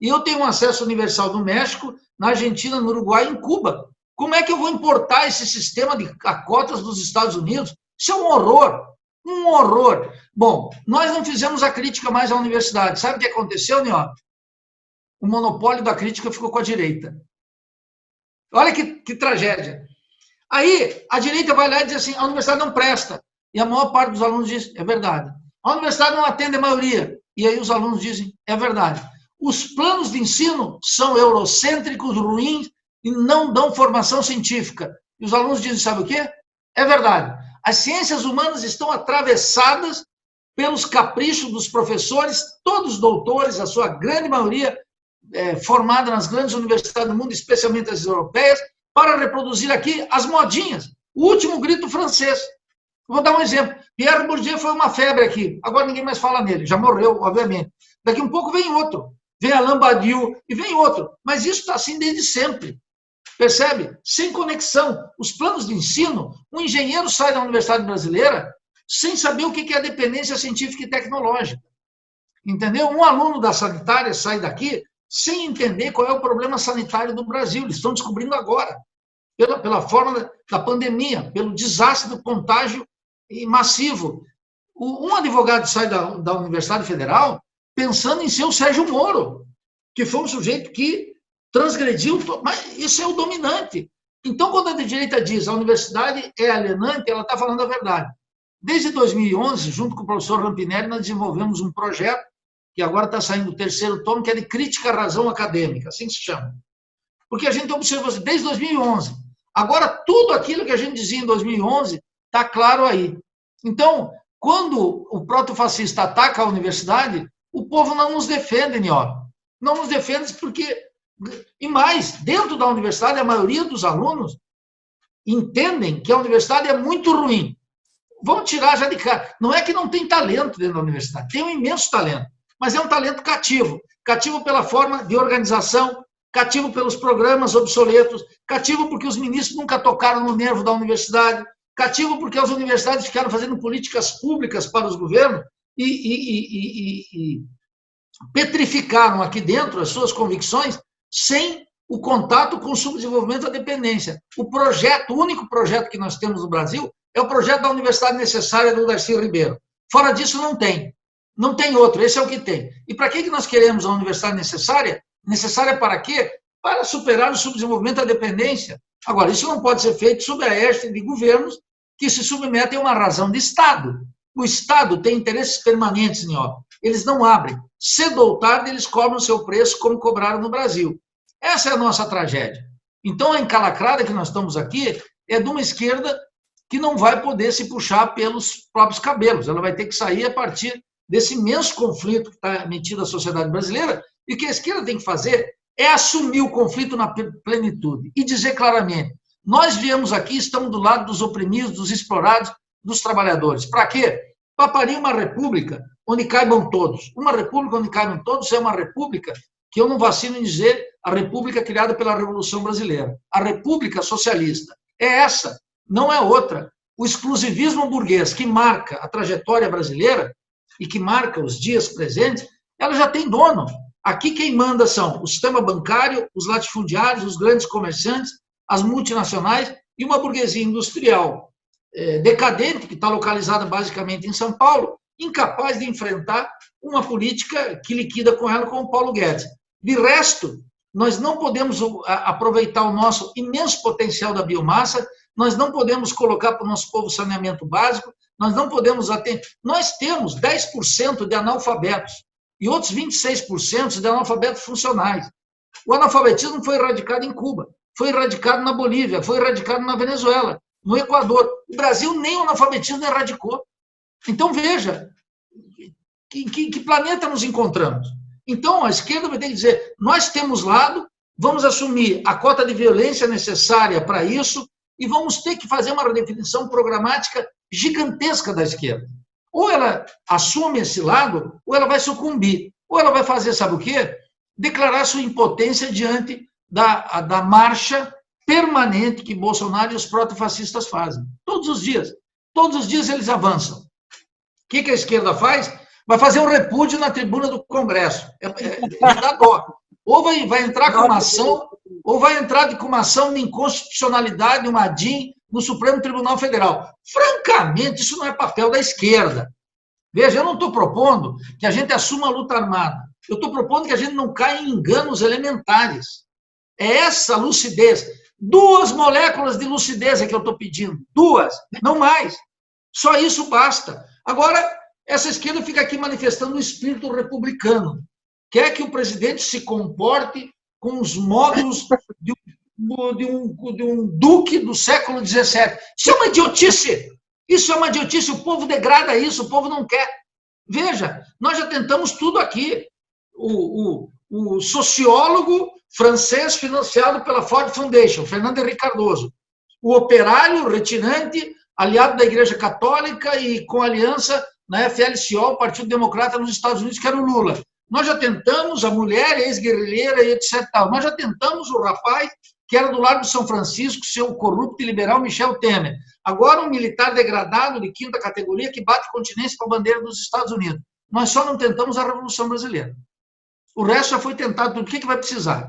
E eu tenho um acesso universal no México, na Argentina, no Uruguai e em Cuba. Como é que eu vou importar esse sistema de cotas dos Estados Unidos? Isso é um horror, um horror. Bom, nós não fizemos a crítica mais à universidade. Sabe o que aconteceu, Nió? O monopólio da crítica ficou com a direita. Olha que tragédia. Aí, a direita vai lá e diz assim, a universidade não presta. E a maior parte dos alunos diz, é verdade. A universidade não atende a maioria. E aí os alunos dizem, é verdade. Os planos de ensino são eurocêntricos, ruins, e não dão formação científica. E os alunos dizem, sabe o quê? É verdade. As ciências humanas estão atravessadas pelos caprichos dos professores, todos doutores, a sua grande maioria formada nas grandes universidades do mundo, especialmente as europeias, para reproduzir aqui as modinhas. O último grito francês. Vou dar um exemplo. Pierre Bourdieu foi uma febre aqui. Agora ninguém mais fala nele. Já morreu, obviamente. Daqui um pouco vem outro. Vem Alain Badiou e vem outro. Mas isso está assim desde sempre. Percebe? Sem conexão. Os planos de ensino, um engenheiro sai da Universidade Brasileira sem saber o que é a dependência científica e tecnológica. Entendeu? Um aluno da sanitária sai daqui sem entender qual é o problema sanitário do Brasil. Eles estão descobrindo agora. Pela forma da pandemia, pelo desastre do contágio massivo. Um advogado sai da Universidade Federal pensando em ser o Sérgio Moro, que foi um sujeito que transgrediu, mas isso é o dominante. Então, quando a direita diz a universidade é alienante, ela está falando a verdade. Desde 2011, junto com o professor Rampinelli, nós desenvolvemos um projeto, que agora está saindo o terceiro tomo, que é de crítica à razão acadêmica, assim que se chama. Porque a gente observou assim, desde 2011. Agora, tudo aquilo que a gente dizia em 2011 está claro aí. Então, quando o protofascista ataca a universidade, o povo não nos defende, Nió. Não nos defende porque... E mais, dentro da universidade, a maioria dos alunos entendem que a universidade é muito ruim. Vamos tirar já de cara. Não é que não tem talento dentro da universidade. Tem um imenso talento. Mas é um talento cativo. Cativo pela forma de organização, cativo pelos programas obsoletos, cativo porque os ministros nunca tocaram no nervo da universidade, cativo porque as universidades ficaram fazendo políticas públicas para os governos e petrificaram aqui dentro as suas convicções sem o contato com o subdesenvolvimento da dependência. O único projeto que nós temos no Brasil é o projeto da Universidade Necessária do Darcy Ribeiro. Fora disso, não tem. Não tem outro, esse é o que tem. E para que nós queremos a Universidade Necessária? Necessária para quê? Para superar o subdesenvolvimento da dependência. Agora, isso não pode ser feito sob a égide de governos que se submetem a uma razão de Estado. O Estado tem interesses permanentes, Nió. Eles não abrem. Cedo ou tarde, eles cobram o seu preço, como cobraram no Brasil. Essa é a nossa tragédia. Então, a encalacrada que nós estamos aqui é de uma esquerda que não vai poder se puxar pelos próprios cabelos. Ela vai ter que sair a partir desse imenso conflito que está metido à sociedade brasileira, e o que a esquerda tem que fazer é assumir o conflito na plenitude e dizer claramente, nós viemos aqui, estamos do lado dos oprimidos, dos explorados, dos trabalhadores. Para quê? Para parir uma república onde caibam todos. Uma república onde caibam todos é uma república que eu não vacilo em dizer a república criada pela Revolução Brasileira. A república socialista é essa, não é outra. O exclusivismo burguês que marca a trajetória brasileira e que marca os dias presentes, ela já tem dono. Aqui quem manda são o sistema bancário, os latifundiários, os grandes comerciantes, as multinacionais e uma burguesia industrial decadente, que está localizada basicamente em São Paulo, incapaz de enfrentar uma política que liquida com ela com o Paulo Guedes. De resto, nós não podemos aproveitar o nosso imenso potencial da biomassa, nós não podemos colocar para o nosso povo saneamento básico, nós não podemos atender. Nós temos 10% de analfabetos e outros 26% de analfabetos funcionais. O analfabetismo foi erradicado em Cuba, foi erradicado na Bolívia, foi erradicado na Venezuela, no Equador. O Brasil nem o analfabetismo erradicou. Então, veja, que planeta nos encontramos? Então, a esquerda vai ter que dizer, nós temos lado, vamos assumir a cota de violência necessária para isso e vamos ter que fazer uma redefinição programática gigantesca da esquerda. Ou ela assume esse lado, ou ela vai sucumbir. Ou ela vai fazer, sabe o quê? Declarar sua impotência diante da marcha permanente que Bolsonaro e os protofascistas fazem. Todos os dias. Todos os dias eles avançam. O que a esquerda faz? Vai fazer um repúdio na tribuna do Congresso. Dá dó. Ou vai entrar com uma ação, ou vai entrar com uma ação de inconstitucionalidade, uma ADIM, no Supremo Tribunal Federal. Francamente, isso não é papel da esquerda. Veja, eu não estou propondo que a gente assuma a luta armada. Eu estou propondo que a gente não caia em enganos elementares. É essa lucidez. 2 moléculas de lucidez é que eu estou pedindo. 2, não mais. Só isso basta. Agora, essa esquerda fica aqui manifestando o espírito republicano. Quer que o presidente se comporte com os módulos de um duque do século XVII. Isso é uma idiotice. Isso é uma idiotice. O povo degrada isso, o povo não quer. Veja, nós já tentamos tudo aqui. O sociólogo francês financiado pela Ford Foundation, Fernando Henrique Cardoso. O operário retirante, aliado da Igreja Católica e com aliança na FLCO, o Partido Democrata nos Estados Unidos, que era o Lula. Nós já tentamos a mulher ex-guerrilheira e etc. Nós já tentamos o rapaz que era do Largo de São Francisco, seu corrupto e liberal Michel Temer. Agora um militar degradado de 5ª categoria que bate continência com a bandeira dos Estados Unidos. Nós só não tentamos a Revolução Brasileira. O resto já foi tentado tudo. O que vai precisar?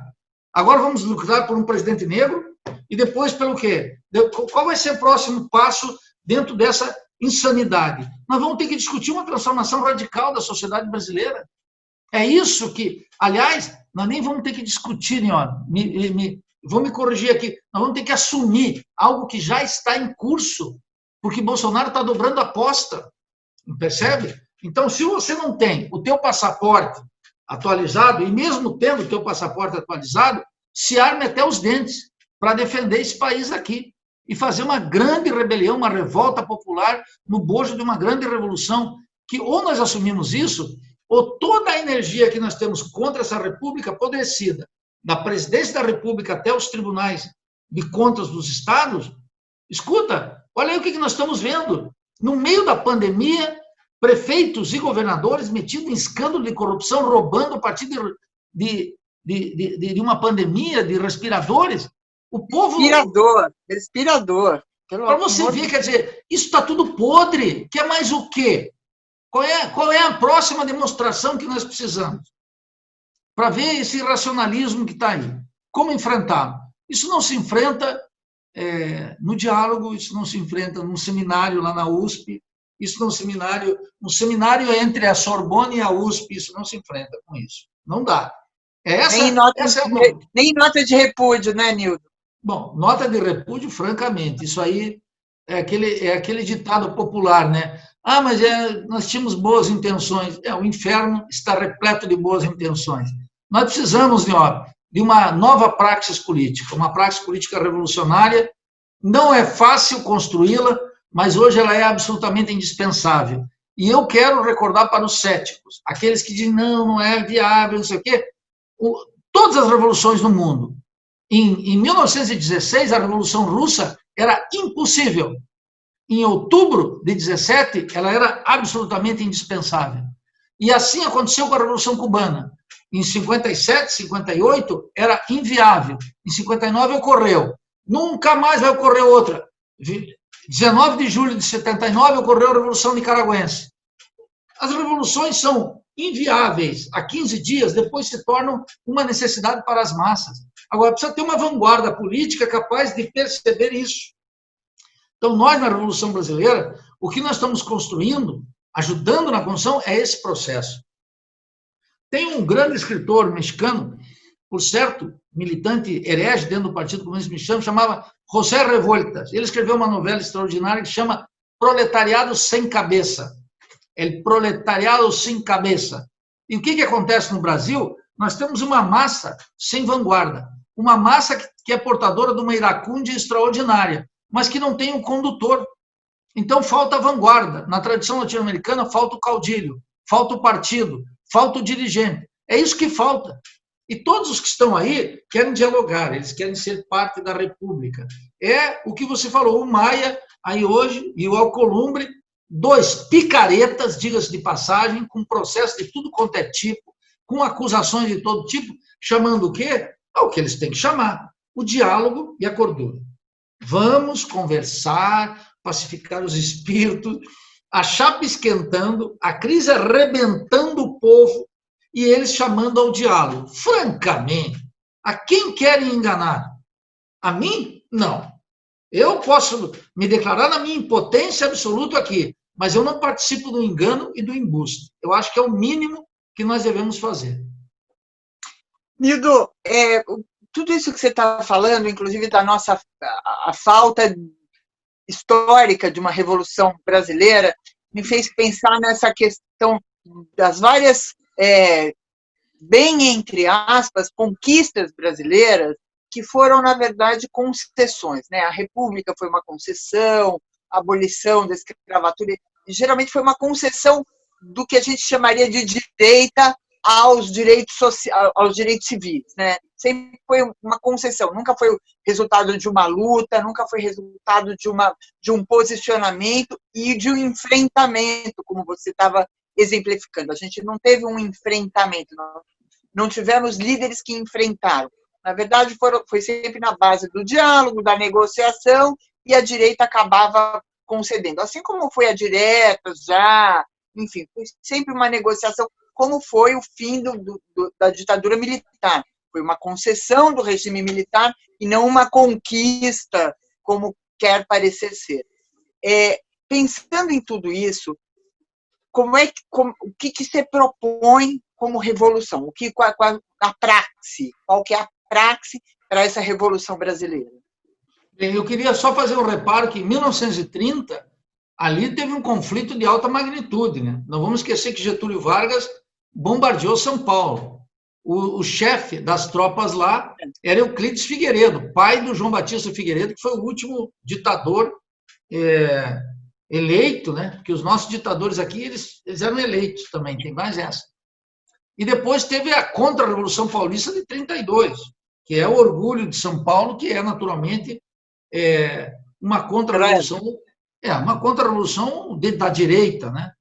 Agora vamos lutar por um presidente negro e depois pelo quê? Qual vai ser o próximo passo dentro dessa insanidade? Nós vamos ter que discutir uma transformação radical da sociedade brasileira. É isso que, aliás, nós nem vamos ter que discutir, ó, vou me corrigir aqui, nós vamos ter que assumir algo que já está em curso, porque Bolsonaro está dobrando a aposta, percebe? Então, se você não tem o teu passaporte atualizado, e mesmo tendo o teu passaporte atualizado, se arme até os dentes para defender esse país aqui e fazer uma grande rebelião, uma revolta popular no bojo de uma grande revolução, que ou nós assumimos isso, ou toda a energia que nós temos contra essa república apodrecida, da presidência da república até os tribunais de contas dos estados, escuta, olha aí o que nós estamos vendo. No meio da pandemia, prefeitos e governadores metidos em escândalo de corrupção, roubando a partir de uma pandemia de respiradores. O povo... Respirador. Para você ver, quer dizer, isso está tudo podre. Quer mais o quê? Qual é a próxima demonstração que nós precisamos? Para ver esse irracionalismo que está aí. Como enfrentá-lo? Isso não se enfrenta no diálogo, isso não se enfrenta num seminário lá na USP, isso num seminário entre a Sorbonne e a USP, isso não se enfrenta com isso. Não dá. Nem nota de repúdio, né, Nildo? Bom, nota de repúdio, francamente, isso aí é aquele ditado popular, né? Ah, mas nós tínhamos boas intenções. O inferno está repleto de boas intenções. Nós precisamos de uma nova praxis política, uma praxis política revolucionária. Não é fácil construí-la, mas hoje ela é absolutamente indispensável. E eu quero recordar para os céticos, aqueles que dizem, não é viável, não sei o quê, todas as revoluções no mundo. Em 1916, a Revolução Russa era impossível. Em outubro de 17, ela era absolutamente indispensável. E assim aconteceu com a Revolução Cubana. Em 57, 58, era inviável. Em 59, ocorreu. Nunca mais vai ocorrer outra. 19 de julho de 79, ocorreu a Revolução Nicaragüense. As revoluções são inviáveis. Há 15 dias, depois se tornam uma necessidade para as massas. Agora, precisa ter uma vanguarda política capaz de perceber isso. Então, nós, na Revolução Brasileira, o que nós estamos construindo, ajudando na construção, é esse processo. Tem um grande escritor mexicano, por certo, militante herege dentro do Partido Comunista Mexicano, chamava José Revueltas. Ele escreveu uma novela extraordinária que chama Proletariado Sem Cabeça. El Proletariado Sem Cabeça. E o que acontece no Brasil? Nós temos uma massa sem vanguarda, uma massa que é portadora de uma iracúndia extraordinária, mas que não tem um condutor. Então, falta a vanguarda. Na tradição latino-americana, falta o caudilho, falta o partido, falta o dirigente. É isso que falta. E todos os que estão aí querem dialogar, eles querem ser parte da República. É o que você falou, o Maia, aí hoje, e o Alcolumbre, dois picaretas, diga-se de passagem, com processo de tudo quanto é tipo, com acusações de todo tipo, chamando o quê? É o que eles têm que chamar, o diálogo e a cordura. Vamos conversar, pacificar os espíritos, a chapa esquentando, a crise arrebentando o povo e eles chamando ao diálogo. Francamente, a quem querem enganar? A mim? Não. Eu posso me declarar na minha impotência absoluta aqui, mas eu não participo do engano e do embuste. Eu acho que é o mínimo que nós devemos fazer. Nildo, tudo isso que você está falando, inclusive da nossa a falta histórica de uma revolução brasileira, me fez pensar nessa questão das várias, bem entre aspas, conquistas brasileiras, que foram, na verdade, concessões. Né? A República foi uma concessão, a abolição da escravatura, geralmente foi uma concessão do que a gente chamaria de direita aos direitos civis, né? Sempre foi uma concessão, nunca foi o resultado de uma luta, nunca foi resultado de um posicionamento e de um enfrentamento, como você estava exemplificando. A gente não teve um enfrentamento, não tivemos líderes que enfrentaram. Na verdade, foi sempre na base do diálogo, da negociação, e a direita acabava concedendo. Assim como foi a direta, já, enfim, foi sempre uma negociação, como foi o fim da ditadura militar. Foi uma concessão do regime militar e não uma conquista, como quer parecer ser. Pensando em tudo isso, o que você propõe como revolução? Qual a praxe? Qual que é a praxe para essa revolução brasileira? Eu queria só fazer um reparo que em 1930 ali teve um conflito de alta magnitude, né? Não vamos esquecer que Getúlio Vargas bombardeou São Paulo. O chefe das tropas lá era Euclides Figueiredo, pai do João Batista Figueiredo, que foi o último ditador eleito, né? Porque os nossos ditadores aqui, eles eram eleitos também, tem mais essa. E depois teve a Contra-Revolução Paulista de 32, que é o orgulho de São Paulo, que é naturalmente uma contra-revolução, uma contra-revolução da direita, né?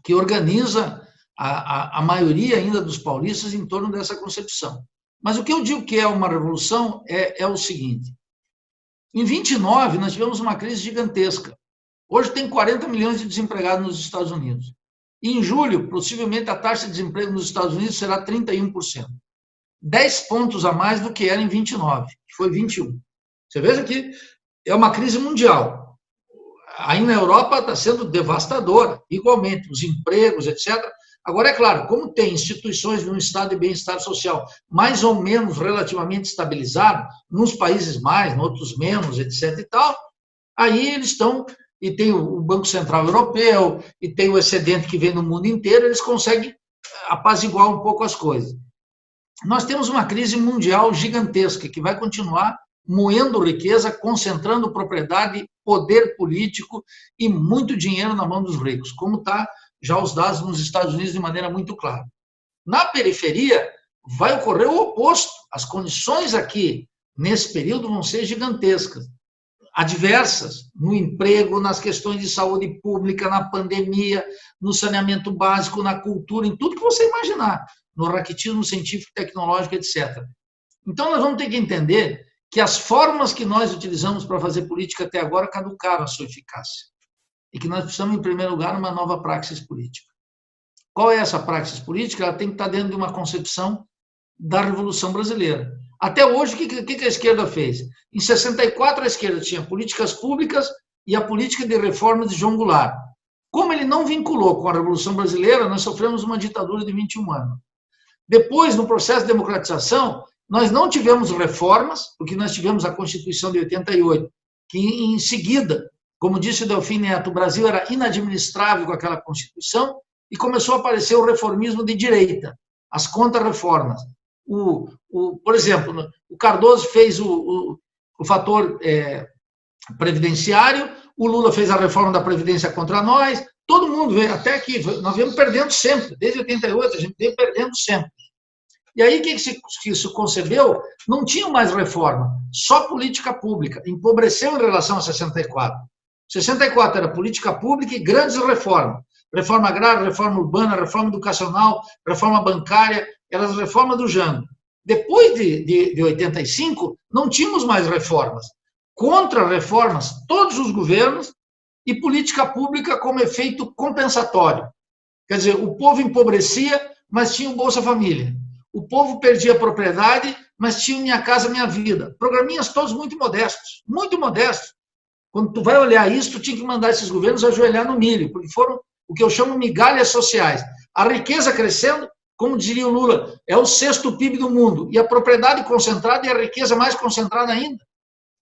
Que organiza a maioria ainda dos paulistas em torno dessa concepção. Mas o que eu digo que é uma revolução é o seguinte: em 29 nós tivemos uma crise gigantesca. Hoje tem 40 milhões de desempregados nos Estados Unidos. E em julho, possivelmente, a taxa de desemprego nos Estados Unidos será 31%. 10 pontos a mais do que era em 29, que foi 21. Você veja que é uma crise mundial. Aí na Europa está sendo devastadora, igualmente, os empregos, etc. Agora, é claro, como tem instituições de um estado de bem-estar social mais ou menos relativamente estabilizado, nos países mais, em outros menos, etc. e tal, aí eles estão, e tem o Banco Central Europeu, e tem o excedente que vem no mundo inteiro, eles conseguem apaziguar um pouco as coisas. Nós temos uma crise mundial gigantesca que vai continuar moendo riqueza, concentrando propriedade, poder político e muito dinheiro na mão dos ricos, como está já os dados nos Estados Unidos de maneira muito clara. Na periferia, vai ocorrer o oposto. As condições aqui, nesse período, vão ser gigantescas, adversas, no emprego, nas questões de saúde pública, na pandemia, no saneamento básico, na cultura, em tudo que você imaginar, no raquitismo científico, tecnológico, etc. Então, nós vamos ter que entender que as formas que nós utilizamos para fazer política até agora caducaram a sua eficácia. E que nós precisamos, em primeiro lugar, uma nova praxis política. Qual é essa praxis política? Ela tem que estar dentro de uma concepção da Revolução Brasileira. Até hoje, o que a esquerda fez? Em 64, a esquerda tinha políticas públicas e a política de reforma de João Goulart. Como ele não vinculou com a Revolução Brasileira, nós sofremos uma ditadura de 21 anos. Depois, no processo de democratização, nós não tivemos reformas, porque nós tivemos a Constituição de 88, que em seguida, como disse o Delfim Neto, o Brasil era inadministrável com aquela Constituição e começou a aparecer o reformismo de direita, as contra-reformas. Por exemplo, o Cardoso fez o fator previdenciário, o Lula fez a reforma da Previdência contra nós, todo mundo veio, até aqui, nós viemos perdendo sempre, desde 88, a gente veio perdendo sempre. E aí, o que isso concebeu? Não tinha mais reforma, só política pública, empobreceu em relação a 64. 64 era política pública e grandes reformas. Reforma agrária, reforma urbana, reforma educacional, reforma bancária, eram as reformas do Jango. Depois de 85, não tínhamos mais reformas. Contra-reformas, todos os governos, e política pública como efeito compensatório. Quer dizer, o povo empobrecia, mas tinha o Bolsa Família. O povo perdia a propriedade, mas tinha Minha Casa Minha Vida. Programinhas todos muito modestos, muito modestos. Quando tu vai olhar isso, tu tinha que mandar esses governos ajoelhar no milho, porque foram o que eu chamo migalhas sociais. A riqueza crescendo, como diria o Lula, é o 6º PIB do mundo, e a propriedade concentrada e a riqueza mais concentrada ainda.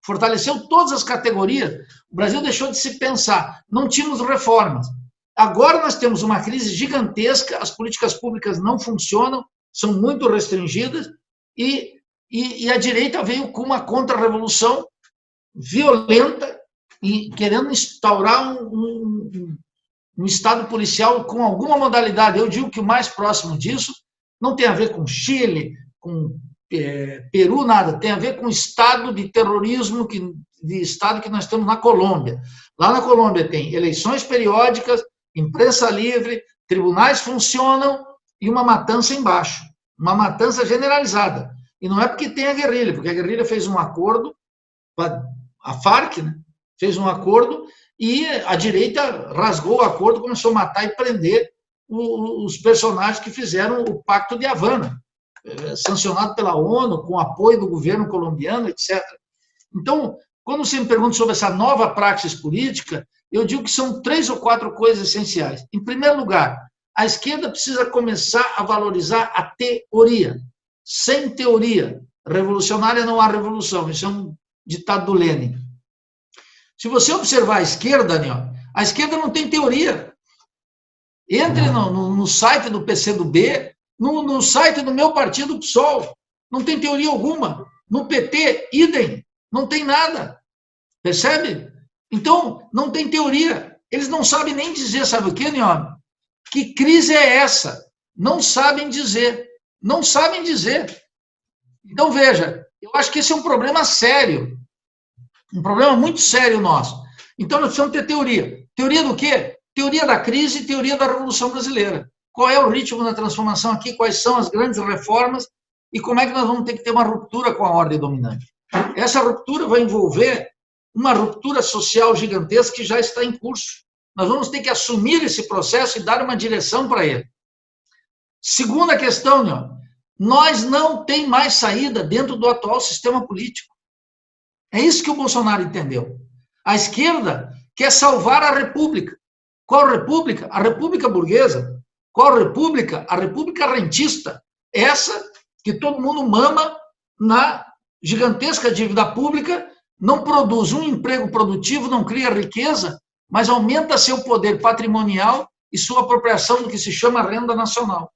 Fortaleceu todas as categorias. O Brasil deixou de se pensar, não tínhamos reformas. Agora nós temos uma crise gigantesca, as políticas públicas não funcionam, são muito restringidas, e a direita veio com uma contra-revolução violenta, e querendo instaurar um Estado policial com alguma modalidade. Eu digo que o mais próximo disso não tem a ver com Chile, com Peru, nada, tem a ver com o Estado de terrorismo, de Estado que nós temos na Colômbia. Lá na Colômbia tem eleições periódicas, imprensa livre, tribunais funcionam e uma matança embaixo, uma matança generalizada. E não é porque tem a guerrilha, porque a guerrilha fez um acordo, a Farc, né, fez um acordo e a direita rasgou o acordo, começou a matar e prender os personagens que fizeram o Pacto de Havana, sancionado pela ONU, com apoio do governo colombiano, etc. Então, quando você me pergunta sobre essa nova praxis política, eu digo que são 3 ou 4 coisas essenciais. Em primeiro lugar, a esquerda precisa começar a valorizar a teoria. Sem teoria revolucionária não há revolução. Isso é um ditado do Lenin. Se você observar a esquerda, Daniel, a esquerda não tem teoria. Entre no site do PCdoB, no site do meu partido, PSOL, não tem teoria alguma. No PT, idem, não tem nada. Percebe? Então, não tem teoria. Eles não sabem nem dizer, sabe o quê, Daniel? Que crise é essa? Não sabem dizer. Não sabem dizer. Então, veja, eu acho que esse é um problema sério. Um problema muito sério nosso. Então, nós precisamos ter teoria. Teoria do quê? Teoria da crise e teoria da Revolução Brasileira. Qual é o ritmo da transformação aqui? Quais são as grandes reformas? E como é que nós vamos ter que ter uma ruptura com a ordem dominante? Essa ruptura vai envolver uma ruptura social gigantesca que já está em curso. Nós vamos ter que assumir esse processo e dar uma direção para ele. Segunda questão, nós não tem mais saída dentro do atual sistema político. É isso que o Bolsonaro entendeu. A esquerda quer salvar a República. Qual República? A República burguesa. Qual República? A República rentista. Essa que todo mundo mama na gigantesca dívida pública, não produz um emprego produtivo, não cria riqueza, mas aumenta seu poder patrimonial e sua apropriação do que se chama renda nacional.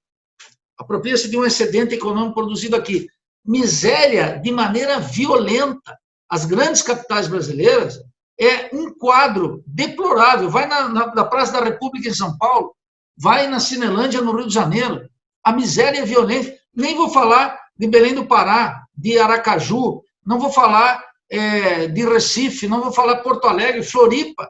Apropria-se de um excedente econômico produzido aqui. Miséria de maneira violenta. As grandes capitais brasileiras é um quadro deplorável. Vai na Praça da República em São Paulo, vai na Cinelândia no Rio de Janeiro. A miséria é violenta. Nem vou falar de Belém do Pará, de Aracaju, não vou falar de Recife, não vou falar Porto Alegre, Floripa.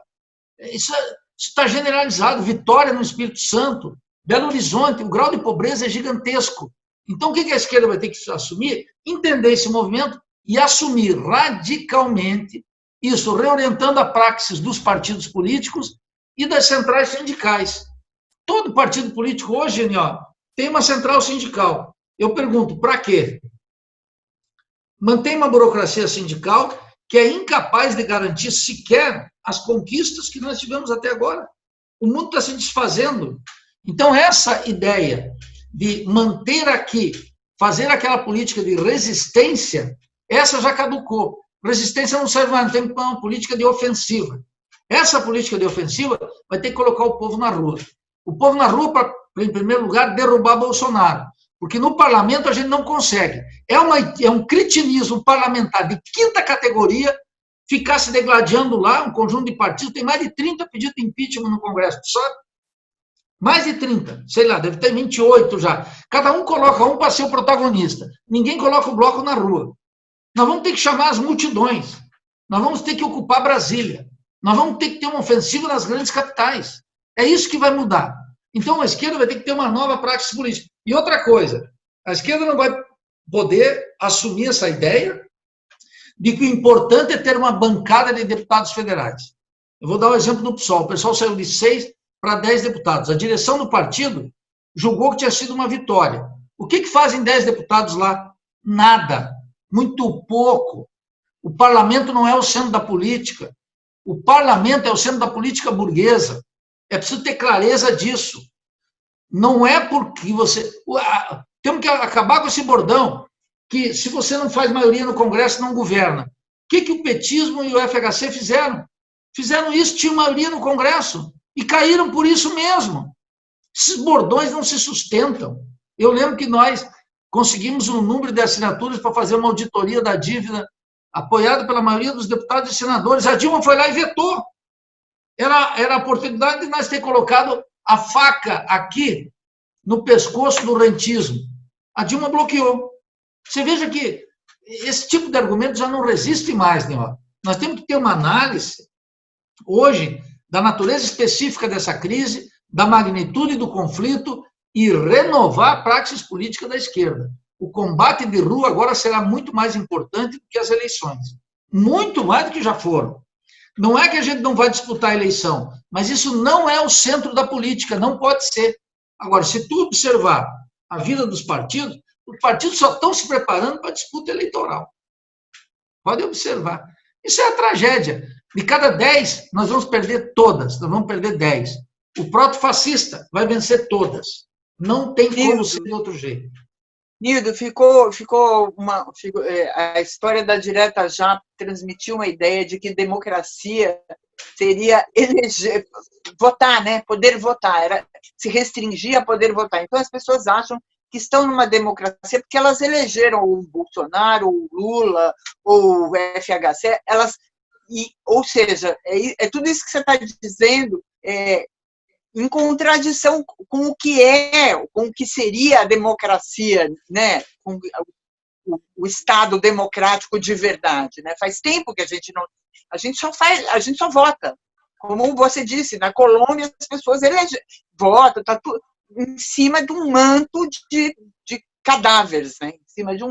Isso está generalizado. Vitória no Espírito Santo, Belo Horizonte, o grau de pobreza é gigantesco. Então, o que a esquerda vai ter que assumir? Entender esse movimento e assumir radicalmente isso, reorientando a praxis dos partidos políticos e das centrais sindicais. Todo partido político hoje, tem uma central sindical. Eu pergunto, para quê? Mantém uma burocracia sindical que é incapaz de garantir sequer as conquistas que nós tivemos até agora. O mundo está se desfazendo. Então, essa ideia de manter aqui, fazer aquela política de resistência, essa já caducou. Resistência não serve mais, tem uma política de ofensiva. Essa política de ofensiva vai ter que colocar o povo na rua. O povo na rua para, em primeiro lugar, derrubar Bolsonaro. Porque no parlamento a gente não consegue. É um cretinismo parlamentar de quinta categoria ficar se degladiando lá, um conjunto de partidos, tem mais de 30 pedidos de impeachment no Congresso, sabe? Mais de 30, sei lá, deve ter 28 já. Cada um coloca um para ser o protagonista. Ninguém coloca o bloco na rua. Nós vamos ter que chamar as multidões. Nós vamos ter que ocupar Brasília. Nós vamos ter que ter uma ofensiva nas grandes capitais. É isso que vai mudar. Então, a esquerda vai ter que ter uma nova prática política. E outra coisa, a esquerda não vai poder assumir essa ideia de que o importante é ter uma bancada de deputados federais. Eu vou dar um exemplo do PSOL. O pessoal saiu de 6 para 10 deputados. A direção do partido julgou que tinha sido uma vitória. O que fazem 10 deputados lá? Nada. Muito pouco. O parlamento não é o centro da política. O parlamento é o centro da política burguesa. É preciso ter clareza disso. Não é porque você... Temos que acabar com esse bordão, que se você não faz maioria no Congresso, não governa. O que o petismo e o FHC fizeram? Fizeram isso, tinham maioria no Congresso, e caíram por isso mesmo. Esses bordões não se sustentam. Eu lembro que nós conseguimos um número de assinaturas para fazer uma auditoria da dívida, apoiado pela maioria dos deputados e senadores. A Dilma foi lá e vetou. Era a oportunidade de nós ter colocado a faca aqui no pescoço do rentismo. A Dilma bloqueou. Você veja que esse tipo de argumento já não resiste mais, né? Nós temos que ter uma análise, hoje, da natureza específica dessa crise, da magnitude do conflito e renovar a praxis política da esquerda. O combate de rua agora será muito mais importante do que as eleições. Muito mais do que já foram. Não é que a gente não vai disputar a eleição, mas isso não é o centro da política, não pode ser. Agora, se tu observar a vida dos partidos, os partidos só estão se preparando para a disputa eleitoral. Pode observar. Isso é a tragédia. De cada 10, nós vamos perder todas, nós vamos perder 10. O proto-fascista vai vencer todas. Não tem como ser de outro jeito. Nildo, a história da direta já transmitiu uma ideia de que democracia seria eleger, votar, né? Poder votar, se restringir a poder votar. Então, as pessoas acham que estão numa democracia porque elas elegeram o Bolsonaro, o Lula, ou o FHC, ou seja, é tudo isso que você está dizendo, em contradição com o que seria a democracia, né? Com o Estado democrático de verdade, né? Faz tempo que a gente só vota. Como você disse, na Colômbia as pessoas votam, tá tudo em cima de um manto de cadáveres, né? Em cima de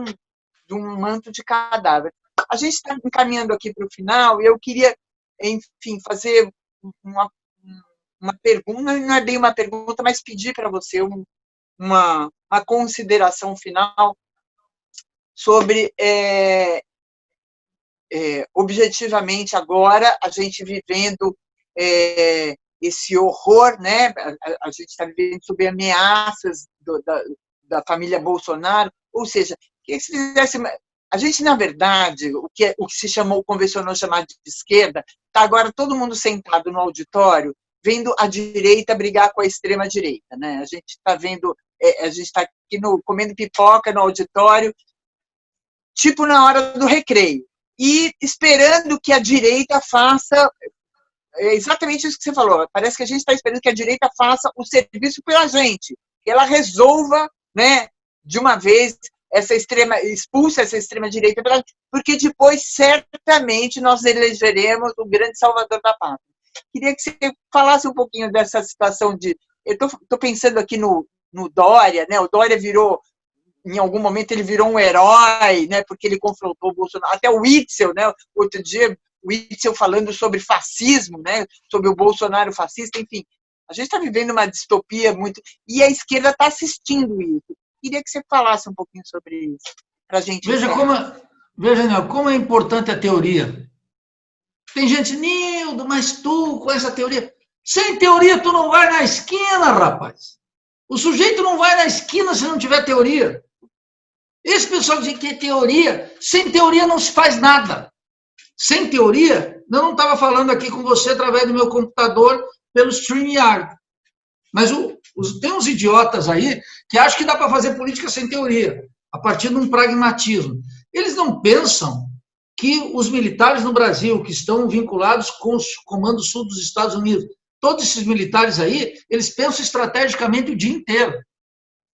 um manto de cadáveres. A gente está encaminhando aqui para o final e eu queria, enfim, fazer uma pergunta, não é bem uma pergunta, mas pedir para você uma consideração final sobre, objetivamente, agora, a gente vivendo esse horror, né? A gente está vivendo sob ameaças da família Bolsonaro, ou seja, que se fizesse... A gente, na verdade, o que se convencionou chamar de esquerda, está agora todo mundo sentado no auditório, vendo a direita brigar com a extrema-direita, né? A gente está vendo, a gente está aqui comendo pipoca no auditório, tipo na hora do recreio, e esperando que a direita faça exatamente isso que você falou. Parece que a gente está esperando que a direita faça o serviço pela gente, que ela resolva, né, de uma vez expulsa essa extrema-direita, porque depois, certamente, nós elegeremos o grande salvador da pátria. Queria que você falasse um pouquinho dessa situação de... Eu estou pensando aqui no Dória, né? O Dória virou, em algum momento, ele virou um herói, né? Porque ele confrontou o Bolsonaro. Até o Witzel, né? Outro dia, o Witzel falando sobre fascismo, né? Sobre o Bolsonaro fascista, enfim. A gente está vivendo uma distopia muito... E a esquerda está assistindo isso. Queria que você falasse um pouquinho sobre isso, para a gente... Veja, Nel, como é importante a teoria. Tem gente, Nildo, mas tu, com essa teoria... Sem teoria, tu não vai na esquina, rapaz. O sujeito não vai na esquina se não tiver teoria. Esse pessoal diz que é teoria. Sem teoria não se faz nada. Sem teoria, eu não estava falando aqui com você através do meu computador pelo StreamYard. Mas tem uns idiotas aí que acham que dá para fazer política sem teoria, a partir de um pragmatismo. Eles não pensam que os militares no Brasil, que estão vinculados com o Comando Sul dos Estados Unidos, todos esses militares aí, eles pensam estrategicamente o dia inteiro.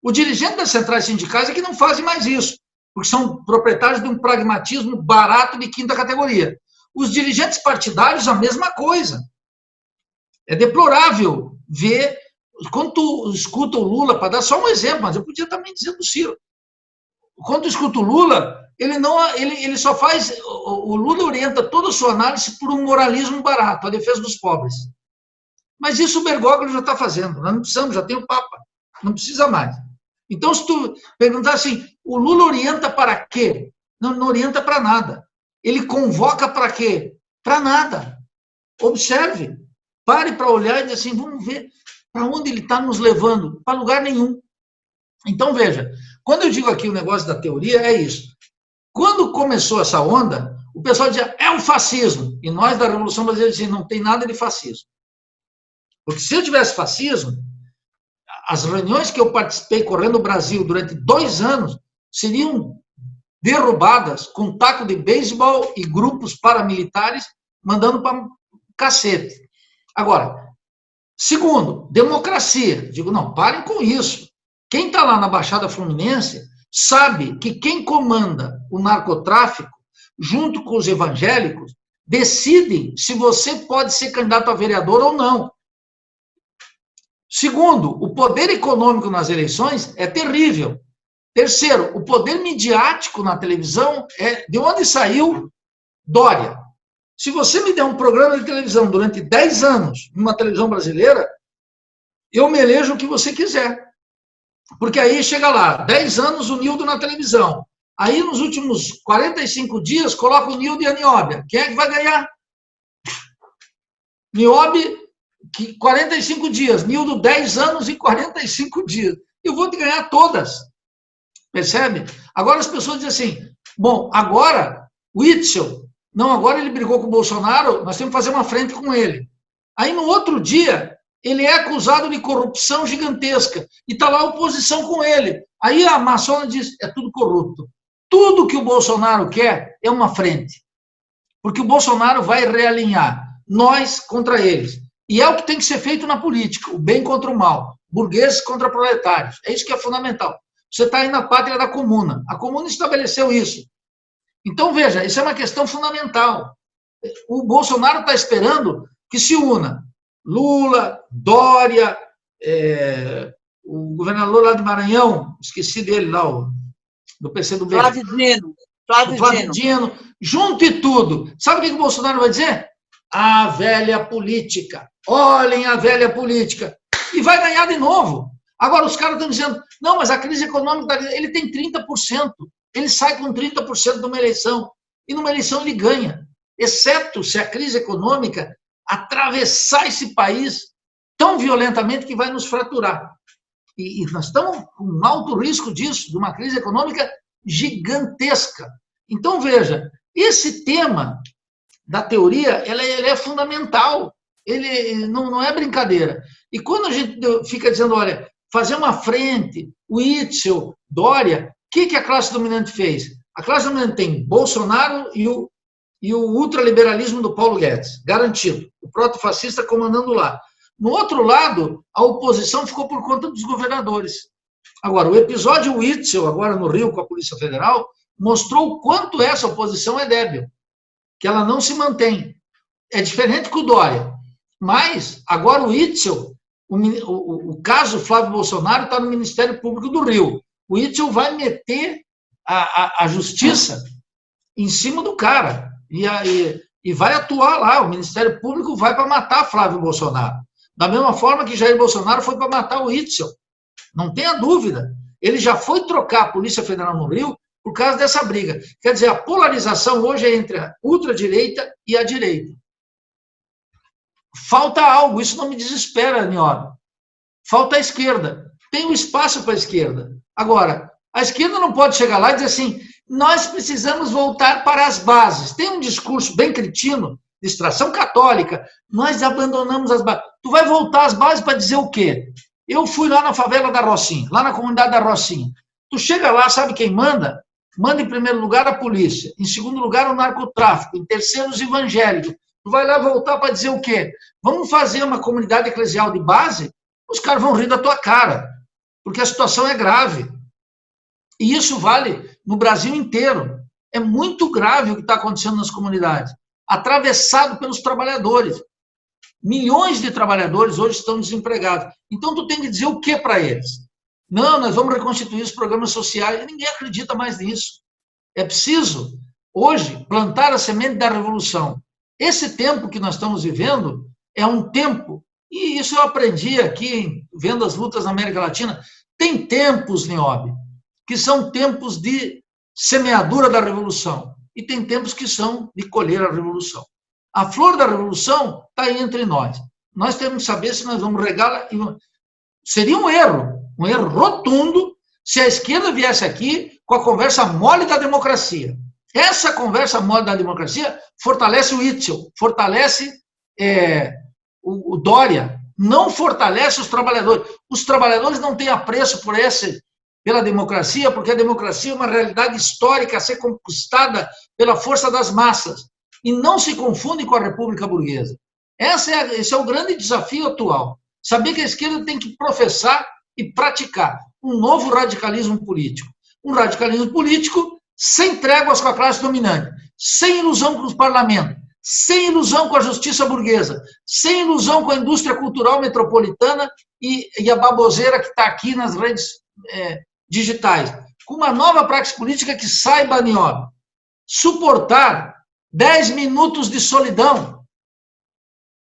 O dirigente das centrais sindicais é que não fazem mais isso, porque são proprietários de um pragmatismo barato de quinta categoria. Os dirigentes partidários, a mesma coisa. É deplorável ver, quando tu escuta o Lula, para dar só um exemplo, mas eu podia também dizer do Ciro, quando tu escuta o Lula, ele só faz, o Lula orienta toda a sua análise por um moralismo barato, a defesa dos pobres. Mas isso o Bergoglio já está fazendo, nós não precisamos, já tem o Papa, não precisa mais. Então, se tu perguntar assim, o Lula orienta para quê? Não orienta para nada. Ele convoca para quê? Para nada. Observe, pare para olhar e dizer assim, vamos ver para onde ele está nos levando, para lugar nenhum. Então, veja, quando eu digo aqui o negócio da teoria, é isso. Quando começou essa onda, o pessoal dizia, é o fascismo. E nós da Revolução Brasileira dizíamos, não tem nada de fascismo. Porque se eu tivesse fascismo, as reuniões que eu participei correndo o Brasil durante 2 anos seriam derrubadas com taco de beisebol e grupos paramilitares mandando para cacete. Agora, segundo, democracia. Digo, não, parem com isso. Quem está lá na Baixada Fluminense sabe que quem comanda o narcotráfico, junto com os evangélicos, decidem se você pode ser candidato a vereador ou não. Segundo, o poder econômico nas eleições é terrível. Terceiro, o poder midiático na televisão é de onde saiu Dória. Se você me der um programa de televisão durante 10 anos, numa televisão brasileira, eu me elejo o que você quiser. Porque aí chega lá, 10 anos o Nildo na televisão. Aí nos últimos 45 dias, coloca o Nildo e a Nióbia. Quem é que vai ganhar? Nióbia, 45 dias. Nildo, 10 anos e 45 dias. Eu vou te ganhar todas. Percebe? Agora as pessoas dizem assim, bom, agora o Witzel, não, agora ele brigou com o Bolsonaro, nós temos que fazer uma frente com ele. Aí no outro dia, ele é acusado de corrupção gigantesca, e está lá a oposição com ele. Aí a maçona diz, é tudo corrupto. Tudo que o Bolsonaro quer é uma frente. Porque o Bolsonaro vai realinhar nós contra eles. E é o que tem que ser feito na política, o bem contra o mal, burgueses contra proletários. É isso que é fundamental. Você está aí na pátria da comuna. A comuna estabeleceu isso. Então, veja, isso é uma questão fundamental. O Bolsonaro está esperando que se una Lula, Dória, o governador lá de Maranhão, esqueci dele lá, do PCdoB. Flávio Dino. Junte tudo. Sabe o que o Bolsonaro vai dizer? A velha política. Olhem a velha política. E vai ganhar de novo. Agora, os caras estão dizendo, não, mas a crise econômica, ele tem 30%. Ele sai com 30% numa eleição. E numa eleição ele ganha. Exceto se a crise econômica atravessar esse país tão violentamente que vai nos fraturar. E nós estamos com um alto risco disso, de uma crise econômica gigantesca. Então, veja, esse tema da teoria, ele é fundamental. Ele não é brincadeira. E quando a gente fica dizendo, olha, fazer uma frente, o Witzel, Dória, o que a classe dominante fez? A classe dominante tem Bolsonaro e o ultraliberalismo do Paulo Guedes, garantido. O proto-fascista comandando lá. No outro lado, a oposição ficou por conta dos governadores. Agora, o episódio Witzel, agora no Rio, com a Polícia Federal, mostrou o quanto essa oposição é débil, que ela não se mantém. É diferente que o Dória. Mas, agora o Witzel, o caso Flávio Bolsonaro está no Ministério Público do Rio. O Witzel vai meter a justiça em cima do cara. E vai atuar lá. O Ministério Público vai para matar Flávio Bolsonaro. Da mesma forma que Jair Bolsonaro foi para matar o Witzel. Não tenha dúvida. Ele já foi trocar a Polícia Federal no Rio por causa dessa briga. Quer dizer, a polarização hoje é entre a ultradireita e a direita. Falta algo, isso não me desespera, Nióbio. Falta a esquerda. Tem um espaço para a esquerda. Agora, a esquerda não pode chegar lá e dizer assim, nós precisamos voltar para as bases. Tem um discurso bem cretino, de extração católica, nós abandonamos as bases. Tu vai voltar às bases para dizer o quê? Eu fui lá na favela da Rocinha, lá na comunidade da Rocinha. Tu chega lá, sabe quem manda? manda em primeiro lugar a polícia, em segundo lugar o narcotráfico, em terceiro os evangélicos. Tu vai lá voltar para dizer o quê? Vamos fazer uma comunidade eclesial de base? Os caras vão rir da tua cara, porque a situação é grave. E isso vale no Brasil inteiro. É muito grave o que está acontecendo nas comunidades, atravessado pelos trabalhadores. Milhões de trabalhadores hoje estão desempregados. Então, tu tem que dizer o que para eles? Não, nós vamos reconstituir os programas sociais. Ninguém acredita mais nisso. É preciso, hoje, plantar a semente da revolução. Esse tempo que nós estamos vivendo é um tempo, e isso eu aprendi aqui, vendo as lutas na América Latina, tem tempos, Niobe, que são tempos de semeadura da revolução, e tem tempos que são de colher a revolução. A flor da revolução está aí entre nós. Nós temos que saber se nós vamos regá-la. Seria um erro rotundo, se a esquerda viesse aqui com a conversa mole da democracia. Essa conversa mole da democracia fortalece o Itzel, fortalece o Dória, não fortalece os trabalhadores. Os trabalhadores não têm apreço pela democracia, porque a democracia é uma realidade histórica a ser conquistada pela força das massas. E não se confundem com a República Burguesa. Esse é o grande desafio atual. Saber que a esquerda tem que professar e praticar um novo radicalismo político. Um radicalismo político sem tréguas com a classe dominante, sem ilusão com os parlamentos, sem ilusão com a justiça burguesa, sem ilusão com a indústria cultural metropolitana e a baboseira que está aqui nas redes digitais. Com uma nova praxis política que saiba, Niobe, suportar 10 minutos de solidão.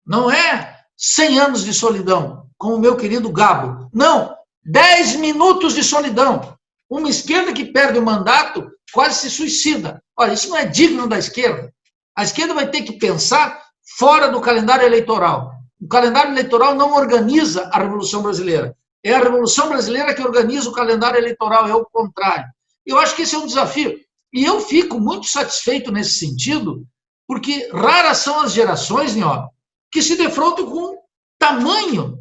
Não é 100 anos de solidão, como o meu querido Gabo. Não, 10 minutos de solidão. Uma esquerda que perde o mandato quase se suicida. Olha, isso não é digno da esquerda. A esquerda vai ter que pensar fora do calendário eleitoral. O calendário eleitoral não organiza a Revolução Brasileira. É a Revolução Brasileira que organiza o calendário eleitoral, é o contrário. Eu acho que esse é um desafio. E eu fico muito satisfeito nesse sentido, porque raras são as gerações, Niobe, que se defrontam com tamanho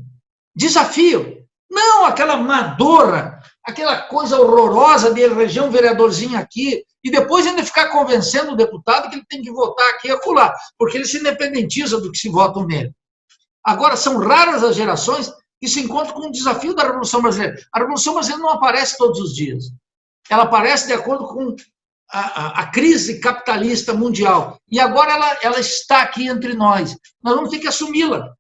desafio. Não aquela madora, aquela coisa horrorosa de eleger um vereadorzinho aqui e depois ainda ficar convencendo o deputado que ele tem que votar aqui e acolá, porque ele se independentiza do que se vota nele. Agora, são raras as gerações que se encontram com o desafio da Revolução Brasileira. A Revolução Brasileira não aparece todos os dias. Ela aparece de acordo com a crise capitalista mundial. E agora ela está aqui entre nós. Nós vamos ter que assumi-la.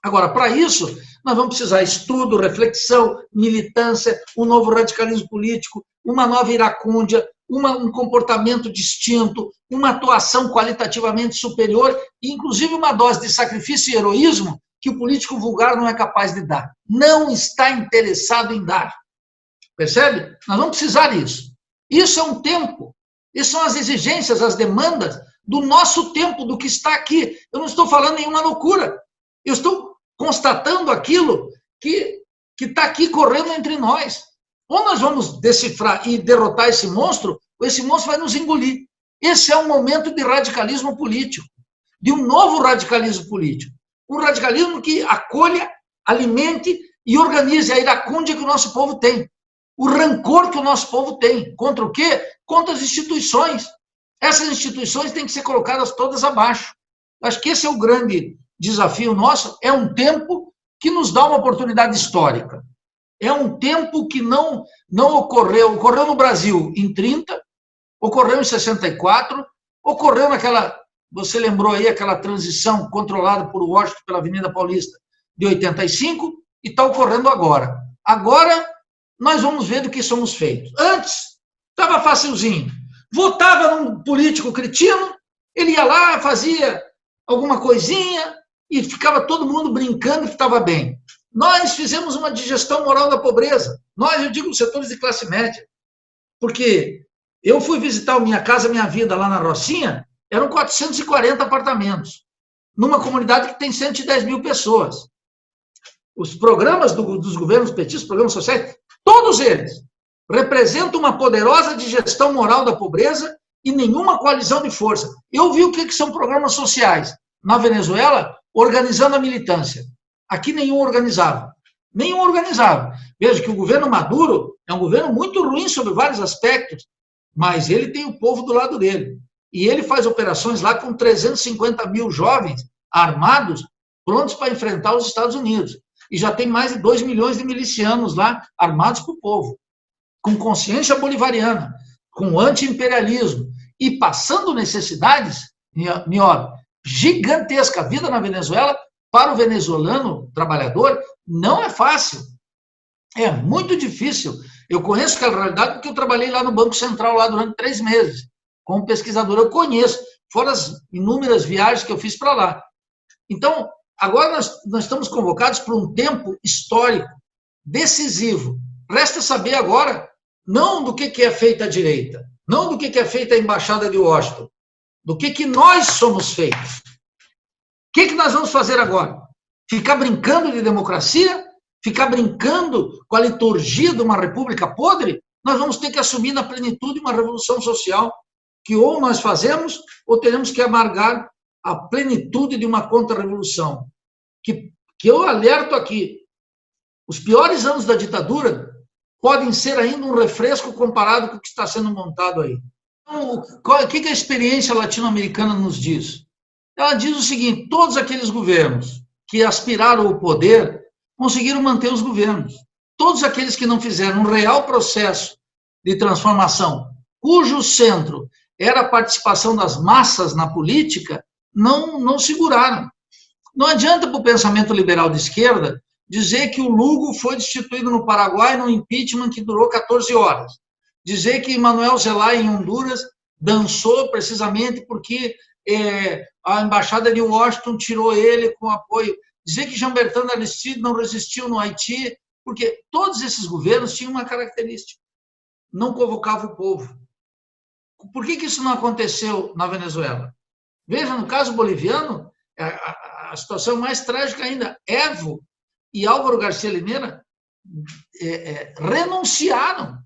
Agora, para isso, nós vamos precisar de estudo, reflexão, militância, um novo radicalismo político, uma nova iracúndia, um comportamento distinto, uma atuação qualitativamente superior e, inclusive, uma dose de sacrifício e heroísmo que o político vulgar não é capaz de dar. Não está interessado em dar. Percebe? Nós vamos precisar disso. Isso é um tempo. Isso são as exigências, as demandas do nosso tempo, do que está aqui. Eu não estou falando nenhuma loucura. Eu estou constatando aquilo que está aqui correndo entre nós. Ou nós vamos decifrar e derrotar esse monstro, ou esse monstro vai nos engolir. Esse é um momento de radicalismo político, de um novo radicalismo político. Um radicalismo que acolha, alimente e organize a iracúndia que o nosso povo tem. O rancor que o nosso povo tem. Contra o quê? Contra as instituições. Essas instituições têm que ser colocadas todas abaixo. Acho que esse é o grande desafio nosso. É um tempo que nos dá uma oportunidade histórica. É um tempo que não ocorreu. Ocorreu no Brasil em 30, ocorreu em 64, ocorreu naquela... Você lembrou aí aquela transição controlada por Washington pela Avenida Paulista de 85 e está ocorrendo agora. Agora... nós vamos ver do que somos feitos. Antes, estava facilzinho. Votava num político cretino, ele ia lá, fazia alguma coisinha e ficava todo mundo brincando que estava bem. Nós fizemos uma digestão moral da pobreza. Nós, eu digo, os setores de classe média. Porque eu fui visitar o Minha Casa Minha Vida lá na Rocinha, eram 440 apartamentos, numa comunidade que tem 110 mil pessoas. Os programas dos governos petistas, programas sociais, todos eles representam uma poderosa digestão moral da pobreza e nenhuma coalizão de força. Eu vi o que são programas sociais na Venezuela, organizando a militância. Aqui nenhum organizava. Nenhum organizava. Veja que o governo Maduro é um governo muito ruim sob vários aspectos. mas ele tem o povo do lado dele. E ele faz operações lá com 350 mil jovens armados, prontos para enfrentar os Estados Unidos. E já tem mais de 2 milhões de milicianos lá, armados para o povo, com consciência bolivariana, com anti-imperialismo, e passando necessidades, Nior, gigantesca. A vida na Venezuela, para o venezuelano trabalhador, não é fácil. É muito difícil. Eu conheço aquela realidade porque eu trabalhei lá no Banco Central lá durante 3 meses, como pesquisador. Eu conheço, fora as inúmeras viagens que eu fiz para lá. Então, agora nós estamos convocados para um tempo histórico, decisivo. Resta saber agora, não do que é feita a direita, não do que é feita a Embaixada de Washington, do que nós somos feitos. O que nós vamos fazer agora? Ficar brincando de democracia? Ficar brincando com a liturgia de uma república podre? Nós vamos ter que assumir na plenitude uma revolução social, que ou nós fazemos, ou teremos que amargar a plenitude de uma contra-revolução. Que eu alerto aqui, os piores anos da ditadura podem ser ainda um refresco comparado com o que está sendo montado aí. Então, o que a experiência latino-americana nos diz? Ela diz o seguinte: todos aqueles governos que aspiraram ao poder conseguiram manter os governos. Todos aqueles que não fizeram um real processo de transformação, cujo centro era a participação das massas na política, não seguraram. Não adianta para o pensamento liberal de esquerda dizer que o Lugo foi destituído no Paraguai num impeachment que durou 14 horas. Dizer que Manuel Zelaya, em Honduras, dançou precisamente porque a Embaixada de Washington tirou ele com apoio. Dizer que Jean Bertrand Aristide não resistiu no Haiti, porque todos esses governos tinham uma característica: não convocavam o povo. Por que isso não aconteceu na Venezuela? Veja, no caso boliviano, a situação mais trágica ainda. Evo e Álvaro Garcia Linera renunciaram.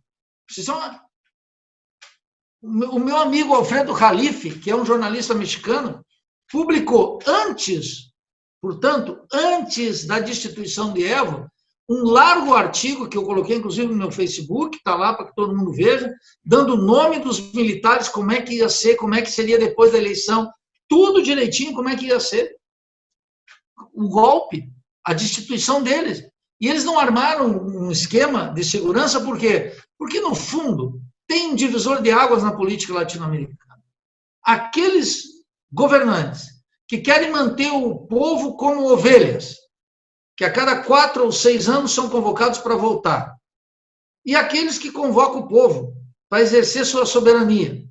O meu amigo Alfredo Jalife, que é um jornalista mexicano, publicou antes da destituição de Evo, um largo artigo que eu coloquei, inclusive, no meu Facebook, está lá para que todo mundo veja, dando o nome dos militares, como é que ia ser, como é que seria depois da eleição, tudo direitinho, como é que ia ser o golpe, a destituição deles. E eles não armaram um esquema de segurança, por quê? Porque, no fundo, tem um divisor de águas na política latino-americana. Aqueles governantes que querem manter o povo como ovelhas, que a cada 4 ou 6 anos são convocados para votar, e aqueles que convocam o povo para exercer sua soberania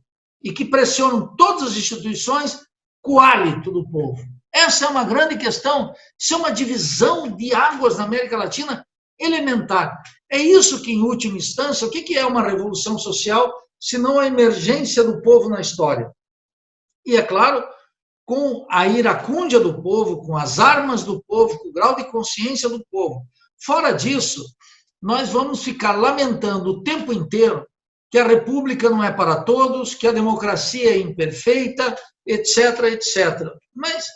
e que pressionam todas as instituições com o hálito do povo. Essa é uma grande questão. Isso é uma divisão de águas na América Latina elementar. É isso que, em última instância, o que é uma revolução social, se não a emergência do povo na história? E, é claro, com a iracúndia do povo, com as armas do povo, com o grau de consciência do povo. Fora disso, nós vamos ficar lamentando o tempo inteiro que a república não é para todos, que a democracia é imperfeita, etc., etc. Mas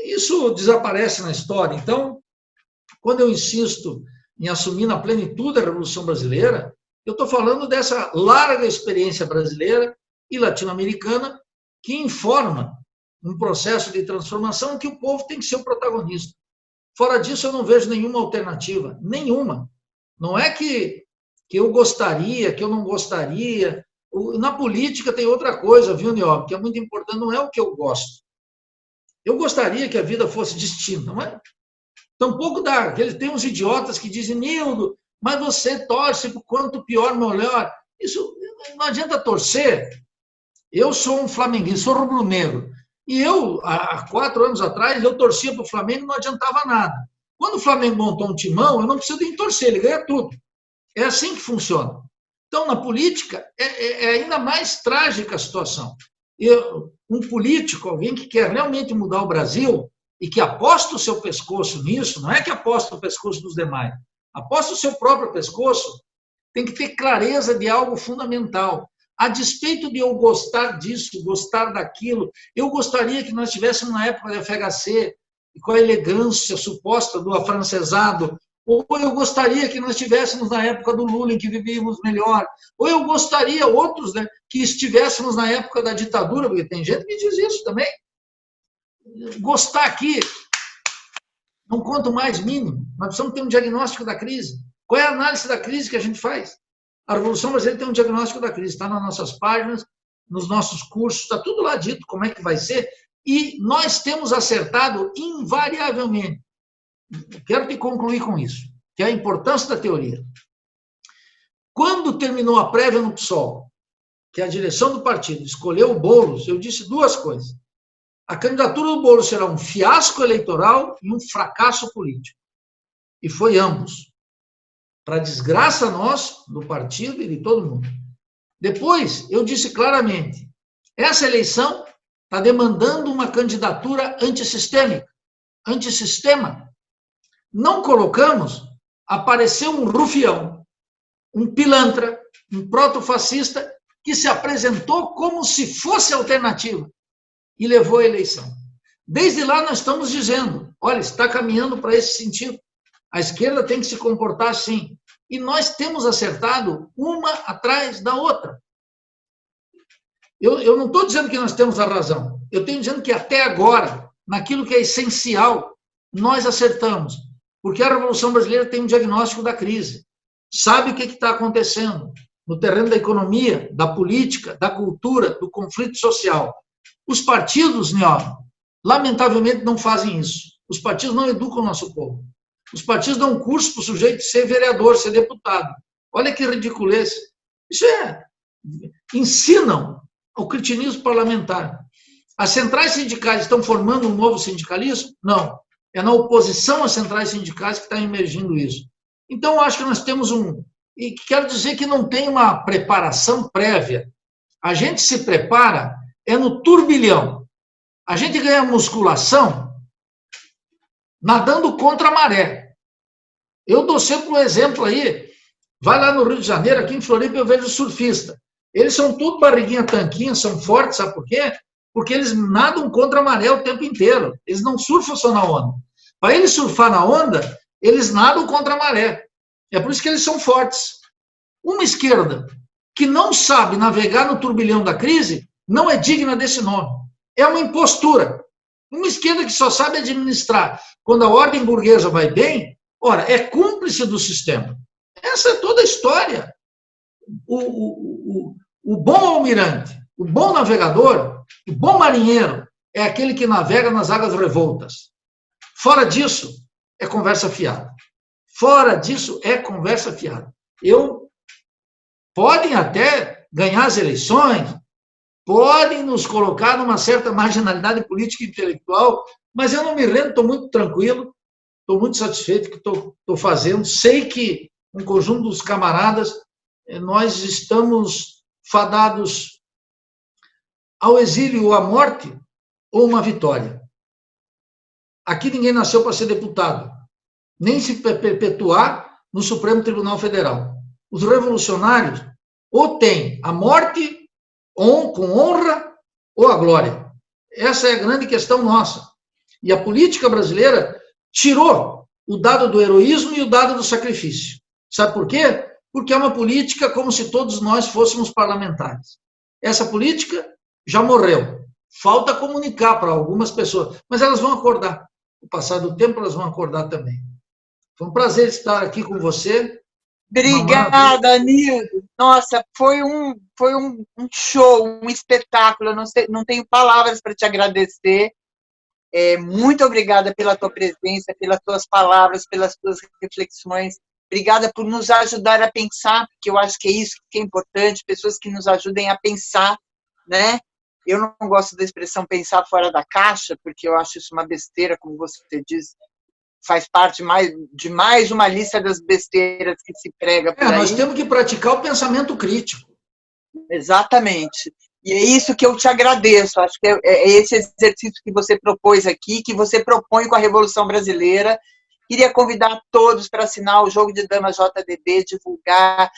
isso desaparece na história. Então, quando eu insisto em assumir na plenitude a Revolução Brasileira, eu estou falando dessa larga experiência brasileira e latino-americana que informa um processo de transformação em que o povo tem que ser o protagonista. Fora disso, eu não vejo nenhuma alternativa, nenhuma. Não é que eu gostaria, que eu não gostaria. Na política tem outra coisa, viu, Niobe, que é muito importante, não é o que eu gosto. Eu gostaria que a vida fosse distinta, não é? Tampouco dá. Tem uns idiotas que dizem: Nildo, mas você torce por quanto pior, melhor. Isso não adianta torcer. Eu sou um flamenguista, sou rubro-negro. E eu, há 4 anos atrás, eu torcia para o Flamengo e não adiantava nada. Quando o Flamengo montou um timão, eu não preciso nem torcer, ele ganha tudo. É assim que funciona. Então, na política, é ainda mais trágica a situação. Um político, alguém que quer realmente mudar o Brasil e que aposta o seu pescoço nisso, não é que aposta o pescoço dos demais, aposta o seu próprio pescoço, tem que ter clareza de algo fundamental. A despeito de eu gostar disso, gostar daquilo, eu gostaria que nós tivéssemos na época da FHC, com a elegância suposta do afrancesado, Ou eu gostaria que nós estivéssemos na época do Lula, em que vivíamos melhor. Ou eu gostaria, outros, né, que estivéssemos na época da ditadura, porque tem gente que diz isso também. Gostar aqui não conta o mais mínimo. Nós precisamos ter um diagnóstico da crise. Qual é a análise da crise que a gente faz? A Revolução Brasileira tem um diagnóstico da crise, está nas nossas páginas, nos nossos cursos, está tudo lá dito como é que vai ser, e nós temos acertado invariavelmente. Quero te concluir com isso, que é a importância da teoria. Quando terminou a prévia no PSOL, que a direção do partido escolheu o Boulos, eu disse duas coisas. A candidatura do Boulos será um fiasco eleitoral e um fracasso político. E foi ambos. Para desgraça nossa, do partido e de todo mundo. Depois, eu disse claramente, essa eleição está demandando uma candidatura antissistêmica, antissistema. Não colocamos, apareceu um rufião, um pilantra, um protofascista, que se apresentou como se fosse alternativa e levou a eleição. Desde lá nós estamos dizendo, olha, está caminhando para esse sentido. A esquerda tem que se comportar assim. E nós temos acertado uma atrás da outra. Eu não estou dizendo que nós temos a razão. Eu estou dizendo que até agora, naquilo que é essencial, nós acertamos. Porque a Revolução Brasileira tem um diagnóstico da crise. Sabe o que está acontecendo no terreno da economia, da política, da cultura, do conflito social. Os partidos, lamentavelmente, não fazem isso. Os partidos não educam o nosso povo. Os partidos dão um curso para o sujeito ser vereador, ser deputado. Olha que ridiculez. Isso ensinam o cretinismo parlamentar. As centrais sindicais estão formando um novo sindicalismo? Não. É na oposição às centrais sindicais que está emergindo isso. Então, eu acho que nós temos e quero dizer que não tem uma preparação prévia. A gente se prepara no turbilhão. A gente ganha musculação nadando contra a maré. Eu dou sempre um exemplo aí. Vai lá no Rio de Janeiro, aqui em Floripa, eu vejo surfista. Eles são tudo barriguinha tanquinha, são fortes, sabe por quê? Porque eles nadam contra a maré o tempo inteiro. Eles não surfam só na onda. Para eles surfar na onda, eles nadam contra a maré. É por isso que eles são fortes. Uma esquerda que não sabe navegar no turbilhão da crise não é digna desse nome. É uma impostura. Uma esquerda que só sabe administrar quando a ordem burguesa vai bem, ora, é cúmplice do sistema. Essa é toda a história. O bom almirante, o bom navegador, o bom marinheiro é aquele que navega nas águas revoltas. Fora disso, é conversa fiada. Fora disso, é conversa fiada. Podem até ganhar as eleições, podem nos colocar numa certa marginalidade política e intelectual, mas eu não me rendo, estou muito tranquilo, estou muito satisfeito com o que estou fazendo. Sei que um conjunto dos camaradas, nós estamos fadados ao exílio ou à morte, ou uma vitória. Aqui ninguém nasceu para ser deputado, nem se perpetuar no Supremo Tribunal Federal. Os revolucionários ou têm a morte com honra ou a glória. Essa é a grande questão nossa. E a política brasileira tirou o dado do heroísmo e o dado do sacrifício. Sabe por quê? Porque é uma política como se todos nós fôssemos parlamentares. Essa política já morreu. Falta comunicar para algumas pessoas, mas elas vão acordar. Com o passar do tempo, elas vão acordar também. Foi um prazer estar aqui com você. Obrigada, Nildo. Nossa, foi um show, um espetáculo. Eu não tenho palavras para te agradecer. Muito obrigada pela tua presença, pelas tuas palavras, pelas tuas reflexões. Obrigada por nos ajudar a pensar, porque eu acho que é isso que é importante, pessoas que nos ajudem a pensar, né? Eu não gosto da expressão pensar fora da caixa, porque eu acho isso uma besteira, como você diz, faz parte de mais uma lista das besteiras que se prega por aí. Nós temos que praticar o pensamento crítico. Exatamente. E é isso que eu te agradeço. Acho que é esse exercício que você propôs aqui, que você propõe com a Revolução Brasileira. Queria convidar todos para assinar o Jogo de Damas JDB, divulgar,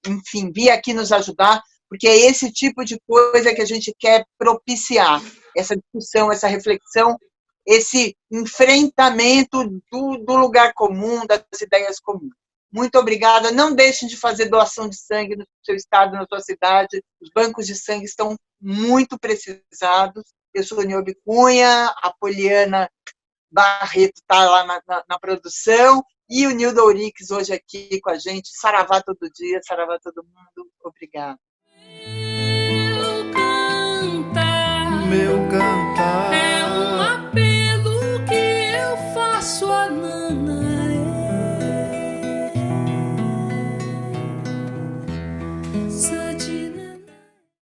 enfim, vir aqui nos ajudar, porque é esse tipo de coisa que a gente quer propiciar, essa discussão, essa reflexão esse enfrentamento do lugar comum, das ideias comuns. Muito obrigada. Não deixem de fazer doação de sangue no seu estado, na sua cidade. Os bancos de sangue estão muito precisados. Eu sou Niobe Cunha, a Poliana Barreto está lá na produção, e o Nildo Ourix hoje aqui com a gente. Saravá todo dia, saravá todo mundo. Obrigada. Meu cantar